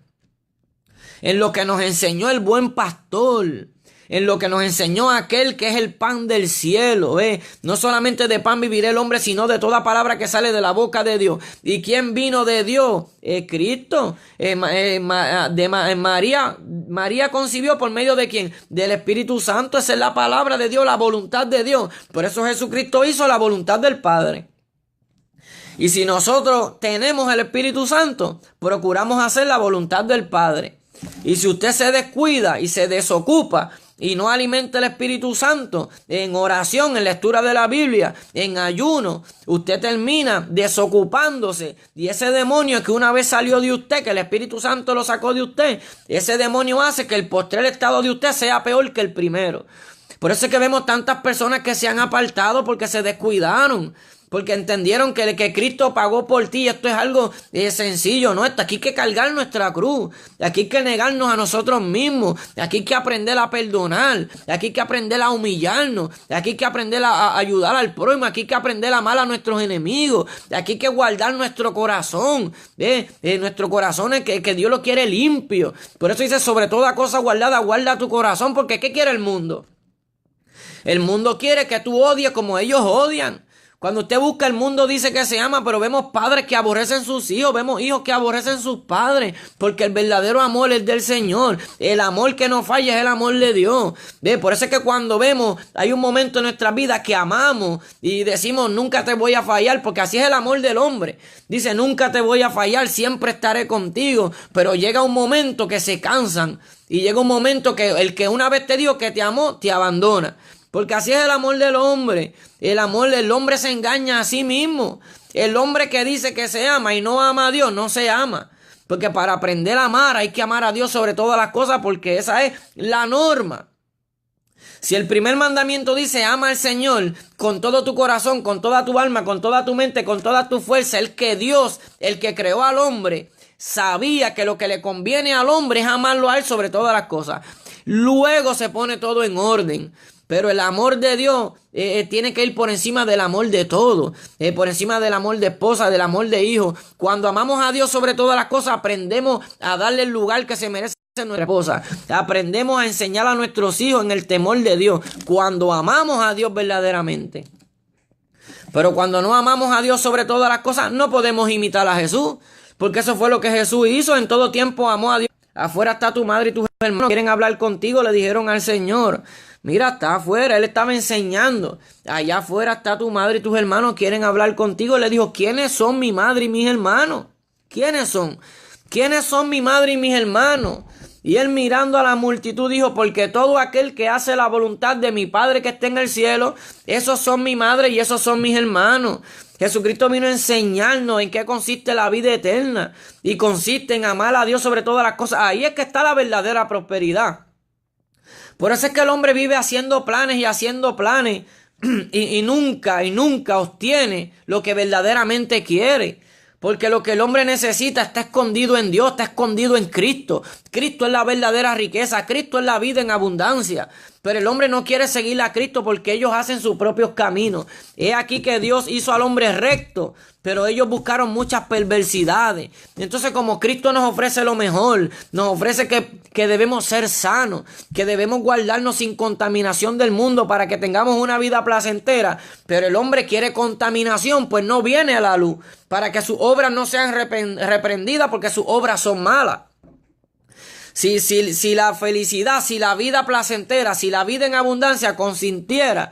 en lo que nos enseñó el buen pastor, en lo que nos enseñó aquel que es el pan del cielo, no solamente de pan vivirá el hombre, sino de toda palabra que sale de la boca de Dios. ¿Y quién vino de Dios? Cristo. María concibió por medio de ¿quién? Del Espíritu Santo. Esa es la palabra de Dios, la voluntad de Dios. Por eso Jesucristo hizo la voluntad del Padre. Y si nosotros tenemos el Espíritu Santo, procuramos hacer la voluntad del Padre. Y si usted se descuida y se desocupa y no alimenta el Espíritu Santo en oración, en lectura de la Biblia, en ayuno, usted termina desocupándose. Y ese demonio que una vez salió de usted, que el Espíritu Santo lo sacó de usted, ese demonio hace que el postrer estado de usted sea peor que el primero. Por eso es que vemos tantas personas que se han apartado porque se descuidaron, porque entendieron que Cristo pagó por ti. Esto es algo sencillo, ¿no? Aquí hay que cargar nuestra cruz, aquí hay que negarnos a nosotros mismos, aquí hay que aprender a perdonar, aquí hay que aprender a humillarnos, aquí hay que aprender a ayudar al prójimo, aquí hay que aprender a amar a nuestros enemigos, aquí hay que guardar nuestro corazón, nuestro corazón es que Dios lo quiere limpio. Por eso dice, sobre toda cosa guardada, guarda tu corazón, porque ¿qué quiere el mundo? El mundo quiere que tú odies como ellos odian. Cuando usted busca, el mundo dice que se ama, pero vemos padres que aborrecen sus hijos, vemos hijos que aborrecen sus padres, porque el verdadero amor es del Señor. El amor que no falla es el amor de Dios. Por eso es que cuando vemos, hay un momento en nuestra vida que amamos y decimos, nunca te voy a fallar, porque así es el amor del hombre. Dice, nunca te voy a fallar, siempre estaré contigo. Pero llega un momento que se cansan y llega un momento que el que una vez te dijo que te amó, te abandona. Porque así es el amor del hombre. El hombre se engaña a sí mismo. El hombre que dice que se ama y no ama a Dios, no se ama. Porque para aprender a amar hay que amar a Dios sobre todas las cosas, porque esa es la norma. Si el primer mandamiento dice, ama al Señor con todo tu corazón, con toda tu alma, con toda tu mente, con toda tu fuerza, el que Dios, el que creó al hombre, sabía que lo que le conviene al hombre es amarlo a Él sobre todas las cosas. Luego se pone todo en orden. Pero el amor de Dios tiene que ir por encima del amor de todo, por encima del amor de esposa, del amor de hijo. Cuando amamos a Dios sobre todas las cosas, aprendemos a darle el lugar que se merece nuestra esposa. Aprendemos a enseñar a nuestros hijos en el temor de Dios, cuando amamos a Dios verdaderamente. Pero cuando no amamos a Dios sobre todas las cosas, no podemos imitar a Jesús, porque eso fue lo que Jesús hizo. En todo tiempo amó a Dios. Afuera está tu madre y tus hermanos, quieren hablar contigo, le dijeron al Señor. Mira, está afuera, Él estaba enseñando. Allá afuera está tu madre y tus hermanos, quieren hablar contigo. Le dijo, ¿quiénes son mi madre y mis hermanos? ¿Quiénes son? ¿Quiénes son mi madre y mis hermanos? Y Él, mirando a la multitud, dijo, porque todo aquel que hace la voluntad de mi Padre que está en el cielo, esos son mi madre y esos son mis hermanos. Jesucristo vino a enseñarnos en qué consiste la vida eterna. Y consiste en amar a Dios sobre todas las cosas. Ahí es que está la verdadera prosperidad. Por eso es que el hombre vive haciendo planes y haciendo planes y nunca obtiene lo que verdaderamente quiere. Porque lo que el hombre necesita está escondido en Dios, está escondido en Cristo. Cristo es la verdadera riqueza, Cristo es la vida en abundancia. Pero el hombre no quiere seguir a Cristo porque ellos hacen sus propios caminos. Es aquí que Dios hizo al hombre recto, pero ellos buscaron muchas perversidades. Entonces, como Cristo nos ofrece lo mejor, nos ofrece que debemos ser sanos, que debemos guardarnos sin contaminación del mundo para que tengamos una vida placentera, pero el hombre quiere contaminación, pues no viene a la luz, para que sus obras no sean reprendidas porque sus obras son malas. Si la felicidad, si la vida placentera, si la vida en abundancia consintiera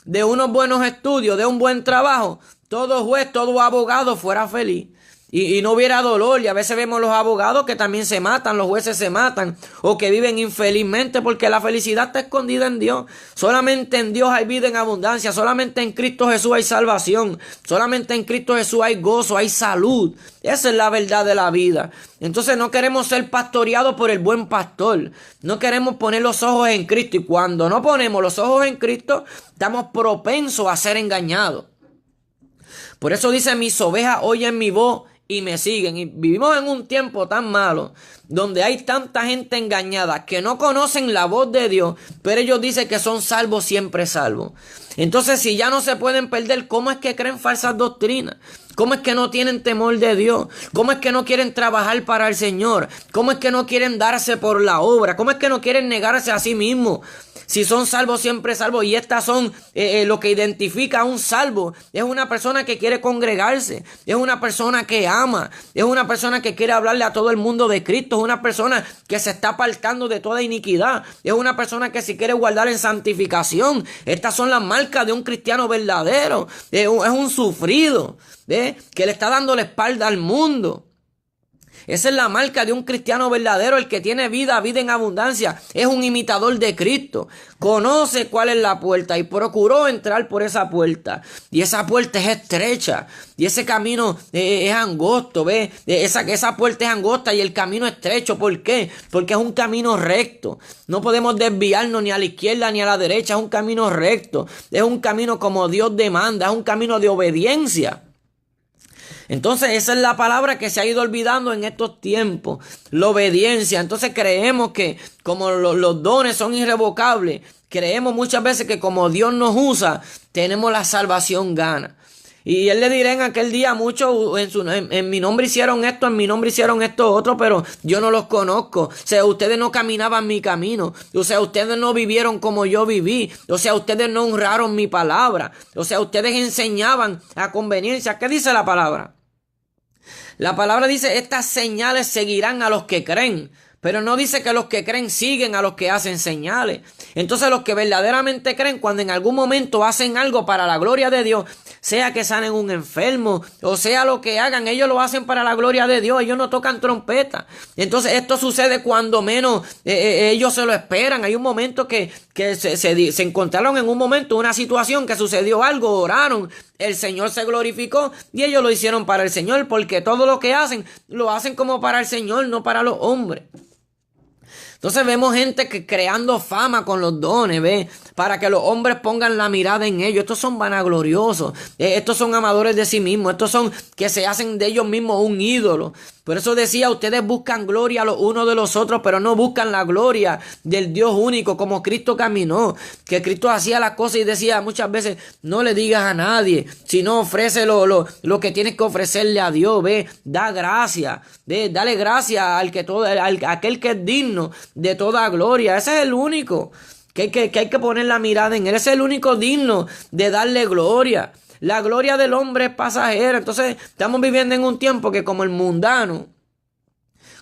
de unos buenos estudios, de un buen trabajo, todo juez, todo abogado fuera feliz. Y no hubiera dolor. Y a veces vemos los abogados que también se matan, los jueces se matan, o que viven infelizmente, porque la felicidad está escondida en Dios. Solamente en Dios hay vida en abundancia. Solamente en Cristo Jesús hay salvación. Solamente en Cristo Jesús hay gozo, hay salud. Esa es la verdad de la vida. Entonces no queremos ser pastoreados por el buen pastor. No queremos poner los ojos en Cristo. Y cuando no ponemos los ojos en Cristo, estamos propensos a ser engañados. Por eso dice: mis ovejas oyen mi voz y me siguen. Y vivimos en un tiempo tan malo, donde hay tanta gente engañada que no conocen la voz de Dios, pero ellos dicen que son salvos, siempre salvos. Entonces, si ya no se pueden perder, ¿cómo es que creen falsas doctrinas? ¿Cómo es que no tienen temor de Dios? ¿Cómo es que no quieren trabajar para el Señor? ¿Cómo es que no quieren darse por la obra? ¿Cómo es que no quieren negarse a sí mismos? Si son salvos, siempre salvos. Y estas son lo que identifica a un salvo. Es una persona que quiere congregarse. Es una persona que ama. Es una persona que quiere hablarle a todo el mundo de Cristo. Es una persona que se está apartando de toda iniquidad. Es una persona que se quiere guardar en santificación. Estas son las marcas de un cristiano verdadero. Es un sufrido, que le está dando la espalda al mundo. Esa es la marca de un cristiano verdadero, el que tiene vida en abundancia. Es un imitador de Cristo. Conoce cuál es la puerta y procuró entrar por esa puerta. Y esa puerta es estrecha. Y ese camino es angosto, ¿ves? Esa puerta es angosta y el camino es estrecho. ¿Por qué? Porque es un camino recto. No podemos desviarnos ni a la izquierda ni a la derecha. Es un camino recto. Es un camino como Dios demanda. Es un camino de obediencia. Entonces esa es la palabra que se ha ido olvidando en estos tiempos, la obediencia. Entonces creemos que como los dones son irrevocables, creemos muchas veces que como Dios nos usa, tenemos la salvación gana. Y él le dirá en aquel día: muchos en mi nombre hicieron esto, en mi nombre hicieron esto otro, pero yo no los conozco. O sea, ustedes no caminaban mi camino. O sea, ustedes no vivieron como yo viví. O sea, ustedes no honraron mi palabra. O sea, ustedes enseñaban a conveniencia. ¿Qué dice la palabra? La palabra dice: estas señales seguirán a los que creen. Pero no dice que los que creen siguen a los que hacen señales. Entonces los que verdaderamente creen, cuando en algún momento hacen algo para la gloria de Dios, sea que sanen un enfermo, o sea lo que hagan, ellos lo hacen para la gloria de Dios. Ellos no tocan trompeta. Entonces esto sucede cuando menos ellos se lo esperan. Hay un momento que se encontraron en un momento, una situación que sucedió algo, oraron, el Señor se glorificó y ellos lo hicieron para el Señor, porque todo lo que hacen, lo hacen como para el Señor, no para los hombres. Entonces vemos gente que creando fama con los dones, ¿ves? Para que los hombres pongan la mirada en ellos. Estos son vanagloriosos. Estos son amadores de sí mismos. Estos son que se hacen de ellos mismos un ídolo. Por eso decía: ustedes buscan gloria los unos de los otros, pero no buscan la gloria del Dios único, como Cristo caminó. Que Cristo hacía las cosas y decía muchas veces: no le digas a nadie, sino ofrece lo que tienes que ofrecerle a Dios, ¿ves? Da gracia, dale gracia al aquel que es digno de toda gloria. Ese es el único que hay que poner la mirada en él. Ese es el único digno de darle gloria. La gloria del hombre es pasajera. Entonces estamos viviendo en un tiempo que como el mundano,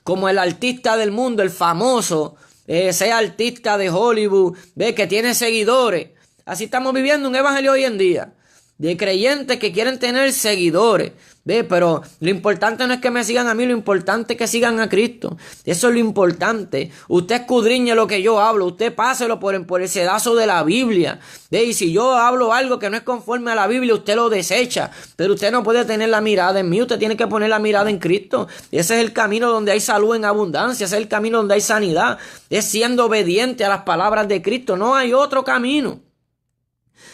como el artista del mundo, el famoso, sea artista de Hollywood, ve que tiene seguidores. Así estamos viviendo un evangelio hoy en día, de creyentes que quieren tener seguidores. Pero lo importante no es que me sigan a mí, lo importante es que sigan a Cristo. Eso es lo importante. Usted escudriñe lo que yo hablo, usted páselo por el sedazo de la Biblia. Y si yo hablo algo que no es conforme a la Biblia, usted lo desecha. Pero usted no puede tener la mirada en mí, usted tiene que poner la mirada en Cristo. Ese es el camino donde hay salud en abundancia, ese es el camino donde hay sanidad. Es siendo obediente a las palabras de Cristo, no hay otro camino.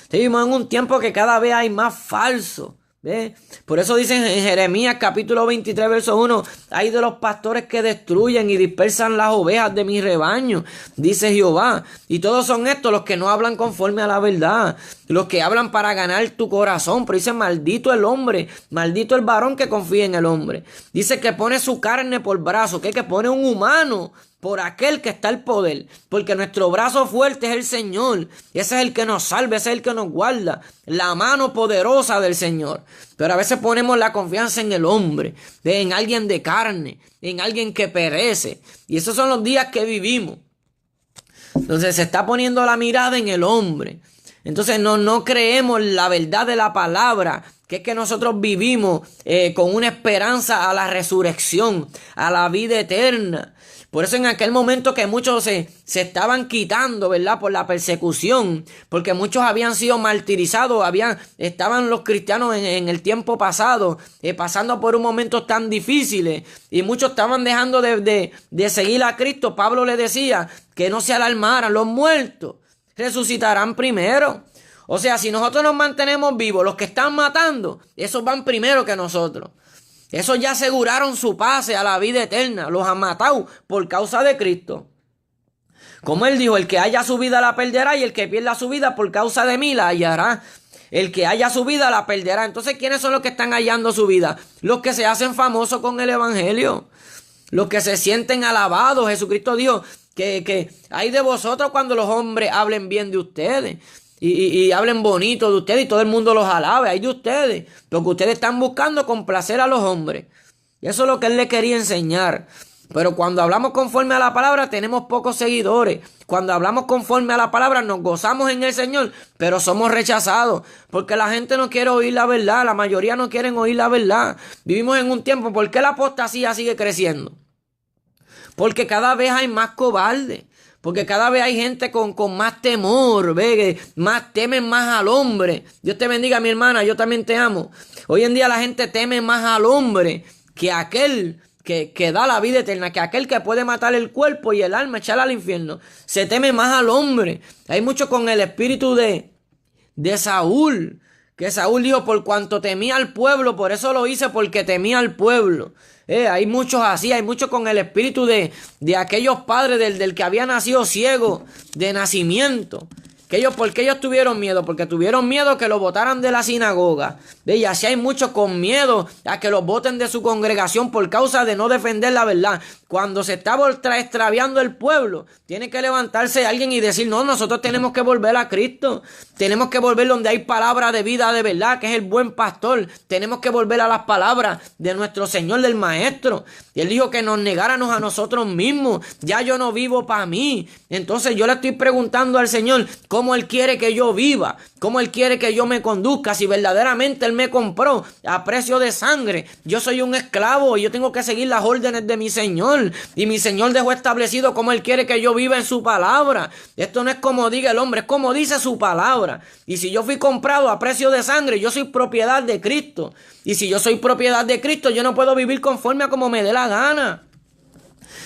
Vivimos en un tiempo que cada vez hay más falso. ¿Ve? Por eso dicen en Jeremías capítulo 23 verso 1, hay de los pastores que destruyen y dispersan las ovejas de mi rebaño, dice Jehová. Y todos son estos los que no hablan conforme a la verdad, los que hablan para ganar tu corazón. Pero dice, maldito el hombre, maldito el varón que confía en el hombre. Dice que pone su carne por brazo, que pone un humano por aquel que está el poder, porque nuestro brazo fuerte es el Señor, ese es el que nos salva, ese es el que nos guarda, la mano poderosa del Señor. Pero a veces ponemos la confianza en el hombre, en alguien de carne, en alguien que perece, y esos son los días que vivimos. Entonces se está poniendo la mirada en el hombre. Entonces no creemos la verdad de la palabra, que es que nosotros vivimos con una esperanza a la resurrección, a la vida eterna. Por eso en aquel momento que muchos se estaban quitando, ¿verdad? Por la persecución, porque muchos habían sido martirizados, estaban los cristianos en el tiempo pasado, pasando por un momento tan difíciles, y muchos estaban dejando de seguir a Cristo. Pablo le decía que no se alarmaran, los muertos resucitarán primero. O sea, si nosotros nos mantenemos vivos, los que están matando, esos van primero que nosotros. Esos ya aseguraron su pase a la vida eterna. Los han matado por causa de Cristo. Como él dijo, el que haya su vida la perderá, y el que pierda su vida por causa de mí la hallará. El que haya su vida la perderá. Entonces, ¿quiénes son los que están hallando su vida? Los que se hacen famosos con el evangelio. Los que se sienten alabados. Jesucristo dijo que hay de vosotros cuando los hombres hablen bien de ustedes. Y hablen bonito de ustedes y todo el mundo los alabe. Hay de ustedes, porque ustedes están buscando complacer a los hombres. Y eso es lo que él le quería enseñar. Pero cuando hablamos conforme a la palabra tenemos pocos seguidores. Cuando hablamos conforme a la palabra nos gozamos en el Señor, pero somos rechazados. Porque la gente no quiere oír la verdad. La mayoría no quieren oír la verdad. Vivimos en un tiempo. ¿Por qué la apostasía sigue creciendo? Porque cada vez hay más cobardes. Porque cada vez hay gente con más temor, ¿ve? Más temen más al hombre. Dios te bendiga, mi hermana, yo también te amo. Hoy en día la gente teme más al hombre que aquel que da la vida eterna, que aquel que puede matar el cuerpo y el alma, echarla al infierno. Se teme más al hombre. Hay mucho con el espíritu de Saúl, que Saúl dijo, por cuanto temía al pueblo, por eso lo hice, porque temía al pueblo. Hay muchos así, hay muchos con el espíritu de aquellos padres del que había nacido ciego de nacimiento. ¿Por qué ellos tuvieron miedo? Porque tuvieron miedo que lo botaran de la sinagoga. Y así hay muchos con miedo a que los boten de su congregación por causa de no defender la verdad. Cuando se está extraviando el pueblo, tiene que levantarse alguien y decir, no, nosotros tenemos que volver a Cristo. Tenemos que volver donde hay palabra de vida de verdad, que es el buen pastor. Tenemos que volver a las palabras de nuestro Señor, del Maestro. Y él dijo que nos negáramos a nosotros mismos. Ya yo no vivo para mí. Entonces yo le estoy preguntando al Señor, ¿cómo Él quiere que yo viva? ¿Cómo Él quiere que yo me conduzca? Si verdaderamente Él me compró a precio de sangre. Yo soy un esclavo y yo tengo que seguir las órdenes de mi Señor. Y mi Señor dejó establecido cómo Él quiere que yo viva en su palabra. Esto no es como diga el hombre, es como dice su palabra. Y si yo fui comprado a precio de sangre, yo soy propiedad de Cristo. Y si yo soy propiedad de Cristo, yo no puedo vivir conforme a como me dé la gana.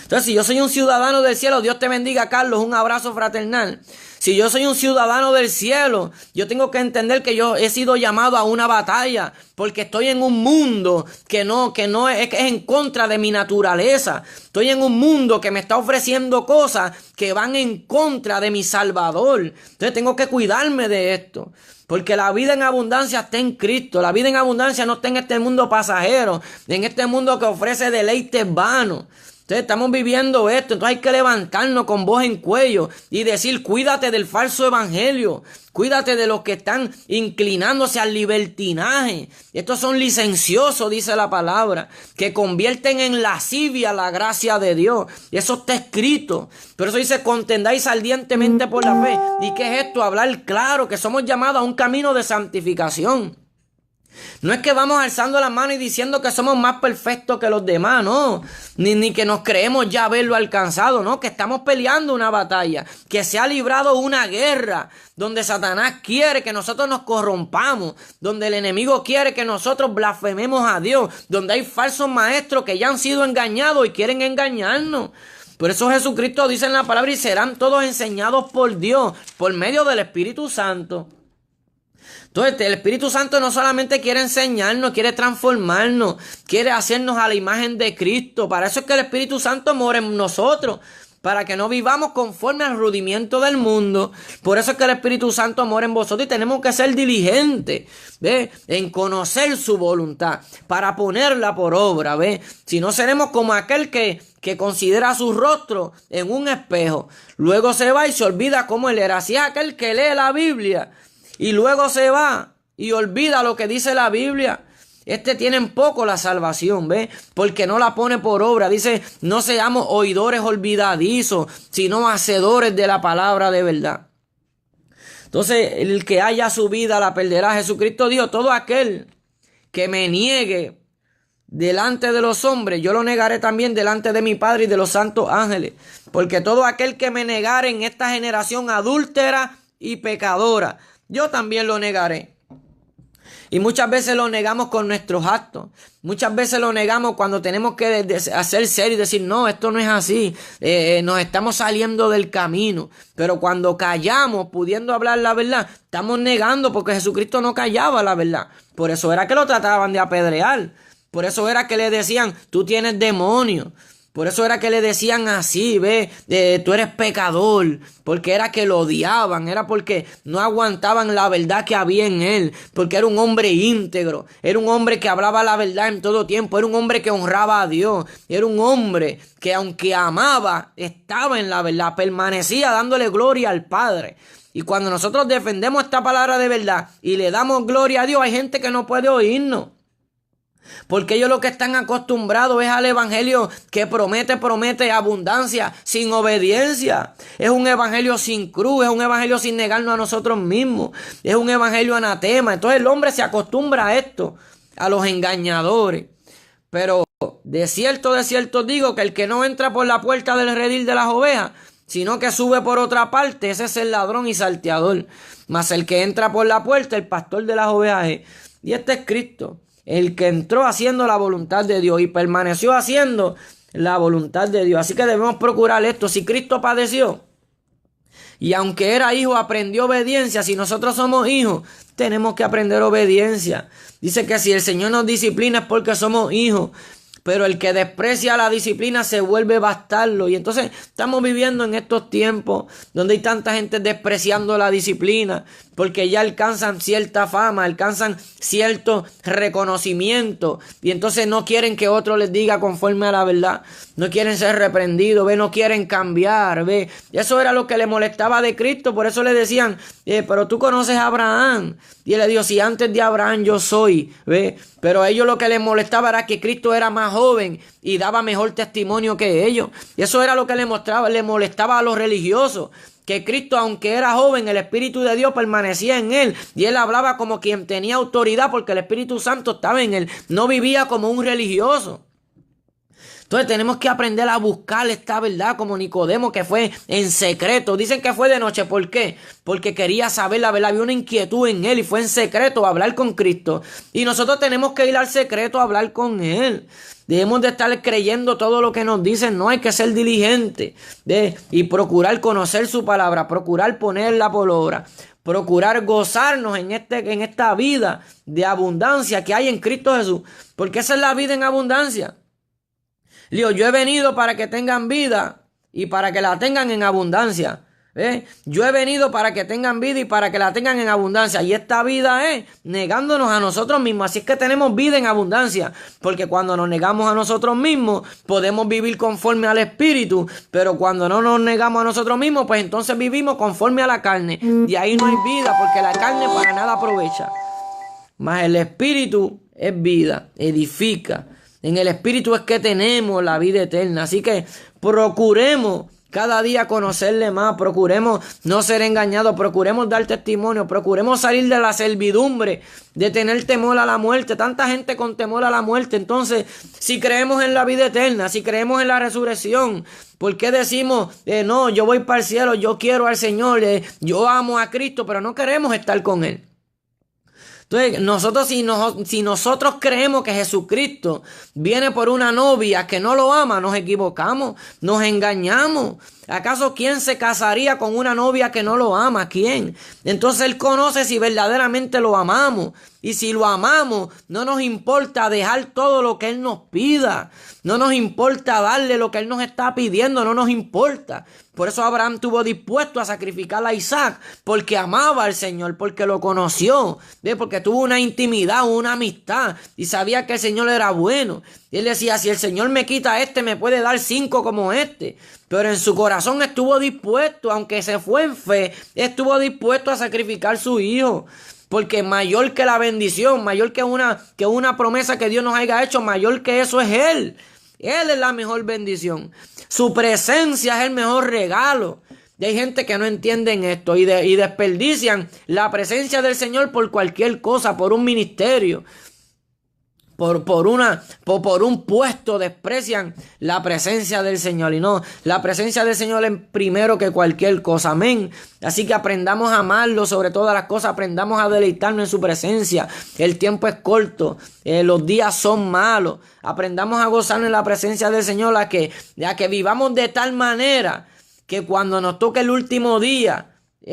Entonces, si yo soy un ciudadano del cielo, Dios te bendiga, Carlos, un abrazo fraternal. Si yo soy un ciudadano del cielo, yo tengo que entender que yo he sido llamado a una batalla, porque estoy en un mundo que es en contra de mi naturaleza. Estoy en un mundo que me está ofreciendo cosas que van en contra de mi Salvador. Entonces tengo que cuidarme de esto. Porque la vida en abundancia está en Cristo. La vida en abundancia no está en este mundo pasajero, en este mundo que ofrece deleites vanos. Entonces estamos viviendo esto, entonces hay que levantarnos con voz en cuello y decir, cuídate del falso evangelio, cuídate de los que están inclinándose al libertinaje. Estos son licenciosos, dice la palabra, que convierten en lascivia la gracia de Dios. Y eso está escrito. Pero eso dice, contendáis ardientemente por la fe. ¿Y qué es esto? Hablar claro, que somos llamados a un camino de santificación. No es que vamos alzando la mano y diciendo que somos más perfectos que los demás, no. Ni que nos creemos ya haberlo alcanzado, no. Que estamos peleando una batalla, que se ha librado una guerra, donde Satanás quiere que nosotros nos corrompamos, donde el enemigo quiere que nosotros blasfememos a Dios, donde hay falsos maestros que ya han sido engañados y quieren engañarnos. Por eso Jesucristo dice en la palabra, y serán todos enseñados por Dios, por medio del Espíritu Santo. Entonces el Espíritu Santo no solamente quiere enseñarnos, quiere transformarnos, quiere hacernos a la imagen de Cristo. Para eso es que el Espíritu Santo mora en nosotros, para que no vivamos conforme al rudimiento del mundo. Por eso es que el Espíritu Santo mora en vosotros y tenemos que ser diligentes, ¿ve? En conocer su voluntad, para ponerla por obra, ¿ve? Si no, seremos como aquel que considera su rostro en un espejo, luego se va y se olvida cómo él era. Así es aquel que lee la Biblia y luego se va y olvida lo que dice la Biblia. Tiene en poco la salvación, ¿ve? Porque no la pone por obra. Dice, no seamos oidores olvidadizos, sino hacedores de la palabra de verdad. Entonces, el que haya su vida la perderá. Jesucristo dijo, todo aquel que me niegue delante de los hombres, yo lo negaré también delante de mi Padre y de los santos ángeles. Porque todo aquel que me negare en esta generación adúltera y pecadora, yo también lo negaré. Y muchas veces lo negamos con nuestros actos. Muchas veces lo negamos cuando tenemos que hacer serio y decir, no, esto no es así. Nos estamos saliendo del camino. Pero cuando callamos, pudiendo hablar la verdad, estamos negando porque Jesucristo no callaba la verdad. Por eso era que lo trataban de apedrear. Por eso era que le decían, tú tienes demonios. Por eso era que le decían así, ve, tú eres pecador, porque era que lo odiaban, era porque no aguantaban la verdad que había en él, porque era un hombre íntegro, era un hombre que hablaba la verdad en todo tiempo, era un hombre que honraba a Dios, era un hombre que aunque amaba, estaba en la verdad, permanecía dándole gloria al Padre. Y cuando nosotros defendemos esta palabra de verdad y le damos gloria a Dios, hay gente que no puede oírnos. Porque ellos lo que están acostumbrados es al evangelio que promete abundancia sin obediencia. Es un evangelio sin cruz, es un evangelio sin negarnos a nosotros mismos. Es un evangelio anatema. Entonces el hombre se acostumbra a esto, a los engañadores. Pero de cierto digo que el que no entra por la puerta del redil de las ovejas, sino que sube por otra parte, ese es el ladrón y salteador. Mas el que entra por la puerta, el pastor de las ovejas es. Y este es Cristo. El que entró haciendo la voluntad de Dios y permaneció haciendo la voluntad de Dios. Así que debemos procurar esto. Si Cristo padeció y aunque era hijo aprendió obediencia, si nosotros somos hijos, tenemos que aprender obediencia. Dice que si el Señor nos disciplina es porque somos hijos. Pero el que desprecia la disciplina se vuelve bastardo. Y entonces estamos viviendo en estos tiempos donde hay tanta gente despreciando la disciplina, porque ya alcanzan cierta fama, alcanzan cierto reconocimiento, y entonces no quieren que otro les diga conforme a la verdad. No quieren ser reprendidos, no quieren cambiar, Y eso era lo que le molestaba de Cristo. Por eso le decían, pero tú conoces a Abraham. Y él le dijo, si antes de Abraham yo soy, Pero a ellos lo que les molestaba era que Cristo era más joven y daba mejor testimonio que ellos. Y eso era lo que le molestaba a los religiosos. Que Cristo, aunque era joven, el Espíritu de Dios permanecía en él. Y él hablaba como quien tenía autoridad porque el Espíritu Santo estaba en él. No vivía como un religioso. Entonces tenemos que aprender a buscar esta verdad como Nicodemo, que fue en secreto. Dicen que fue de noche. ¿Por qué? Porque quería saber la verdad. Había una inquietud en él y fue en secreto a hablar con Cristo. Y nosotros tenemos que ir al secreto a hablar con él. Debemos de estar creyendo todo lo que nos dicen. No hay que ser diligente y procurar conocer su palabra, procurar ponerla por obra, procurar gozarnos en esta vida de abundancia que hay en Cristo Jesús. Porque esa es la vida en abundancia. Yo he venido para que tengan vida y para que la tengan en abundancia. Yo he venido para que tengan vida y para que la tengan en abundancia. Y esta vida es negándonos a nosotros mismos. Así es que tenemos vida en abundancia. Porque cuando nos negamos a nosotros mismos, podemos vivir conforme al Espíritu. Pero cuando no nos negamos a nosotros mismos, pues entonces vivimos conforme a la carne. Y ahí no hay vida, porque la carne para nada aprovecha. Mas el Espíritu es vida, edifica. En el Espíritu es que tenemos la vida eterna. Así que procuremos cada día conocerle más. Procuremos no ser engañados. Procuremos dar testimonio. Procuremos salir de la servidumbre, de tener temor a la muerte. Tanta gente con temor a la muerte. Entonces, si creemos en la vida eterna, si creemos en la resurrección, ¿por qué decimos, no, yo voy para el cielo, yo quiero al Señor, yo amo a Cristo, pero no queremos estar con Él? Entonces, nosotros si nosotros creemos que Jesucristo viene por una novia que no lo ama, nos equivocamos, nos engañamos. ¿Acaso quién se casaría con una novia que no lo ama? ¿Quién? Entonces Él conoce si verdaderamente lo amamos. Y si lo amamos, no nos importa dejar todo lo que Él nos pida. No nos importa darle lo que Él nos está pidiendo, no nos importa. Por eso Abraham estuvo dispuesto a sacrificar a Isaac, porque amaba al Señor, porque lo conoció, ¿ve? Porque tuvo una intimidad, una amistad, y sabía que el Señor era bueno. Y él decía, si el Señor me quita me puede dar 5 como este. Pero en su corazón estuvo dispuesto, aunque se fue en fe, estuvo dispuesto a sacrificar su hijo. Porque mayor que la bendición, mayor que una promesa que Dios nos haya hecho, mayor que eso es Él. Él es la mejor bendición. Su presencia es el mejor regalo. Y hay gente que no entienden esto y desperdician la presencia del Señor por cualquier cosa, por un ministerio. Por un puesto desprecian la presencia del Señor. Y no, la presencia del Señor es primero que cualquier cosa. Amén. Así que aprendamos a amarlo sobre todas las cosas. Aprendamos a deleitarnos en su presencia. El tiempo es corto. Los días son malos. Aprendamos a gozarnos en la presencia del Señor. A que vivamos de tal manera que cuando nos toque el último día,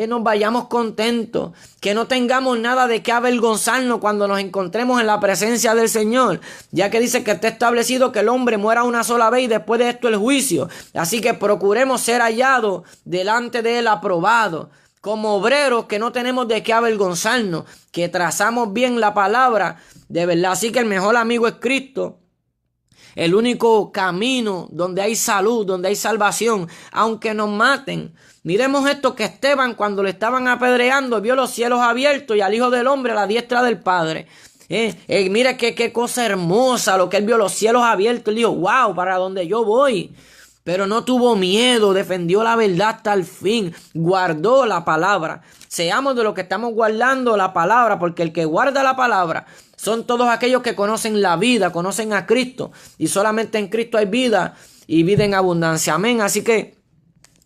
nos vayamos contentos, que no tengamos nada de qué avergonzarnos cuando nos encontremos en la presencia del Señor, ya que dice que está establecido que el hombre muera una sola vez y después de esto el juicio. Así que procuremos ser hallados delante de Él aprobados, como obreros que no tenemos de qué avergonzarnos, que trazamos bien la palabra de verdad. Así que el mejor amigo es Cristo. El único camino donde hay salud, donde hay salvación, aunque nos maten. Miremos esto, que Esteban, cuando le estaban apedreando, vio los cielos abiertos y al Hijo del Hombre a la diestra del Padre. Mire qué cosa hermosa lo que él vio, los cielos abiertos. Él dijo, wow, ¿para dónde yo voy? Pero no tuvo miedo, defendió la verdad hasta el fin, guardó la palabra. Seamos de los que estamos guardando la palabra, porque el que guarda la palabra son todos aquellos que conocen la vida, conocen a Cristo. Y solamente en Cristo hay vida y vida en abundancia. Amén. Así que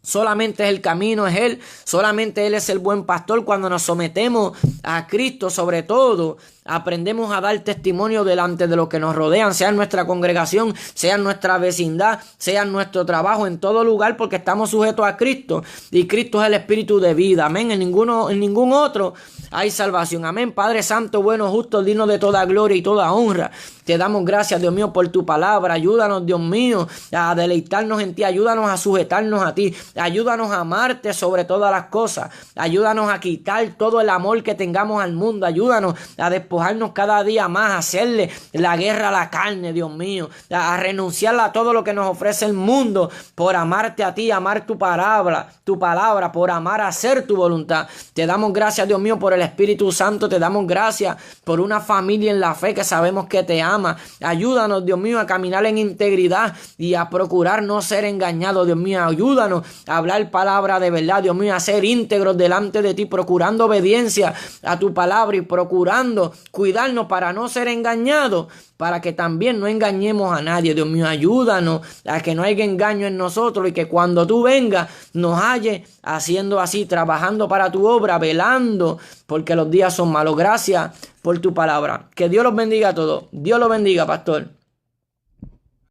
solamente es el camino, es Él. Solamente Él es el buen pastor. Cuando nos sometemos a Cristo, sobre todo, aprendemos a dar testimonio delante de los que nos rodean, sea en nuestra congregación, sea en nuestra vecindad, sea en nuestro trabajo, en todo lugar, porque estamos sujetos a Cristo. Y Cristo es el Espíritu de vida. Amén. En ningún otro hay salvación. Amén. Padre Santo, bueno, justo, digno de toda gloria y toda honra. Te damos gracias, Dios mío, por tu palabra. Ayúdanos, Dios mío, a deleitarnos en ti. Ayúdanos a sujetarnos a ti. Ayúdanos a amarte sobre todas las cosas. Ayúdanos a quitar todo el amor que tengamos al mundo. Ayúdanos a despojarnos cada día más, a hacerle la guerra a la carne, Dios mío. A renunciar a todo lo que nos ofrece el mundo por amarte a ti, amar tu palabra, por amar a hacer tu voluntad. Te damos gracias, Dios mío, por el Espíritu Santo. Te damos gracias por una familia en la fe que sabemos que te ama. Ayúdanos, Dios mío, a caminar en integridad y a procurar no ser engañados, Dios mío. Ayúdanos a hablar palabra de verdad, Dios mío, a ser íntegros delante de ti, procurando obediencia a tu palabra y procurando cuidarnos para no ser engañados, para que también no engañemos a nadie. Dios mío, ayúdanos a que no haya engaño en nosotros y que cuando tú vengas nos halles haciendo así, trabajando para tu obra, velando, porque los días son malos. Gracias por tu palabra. Que Dios los bendiga a todos. Dios los bendiga, pastor.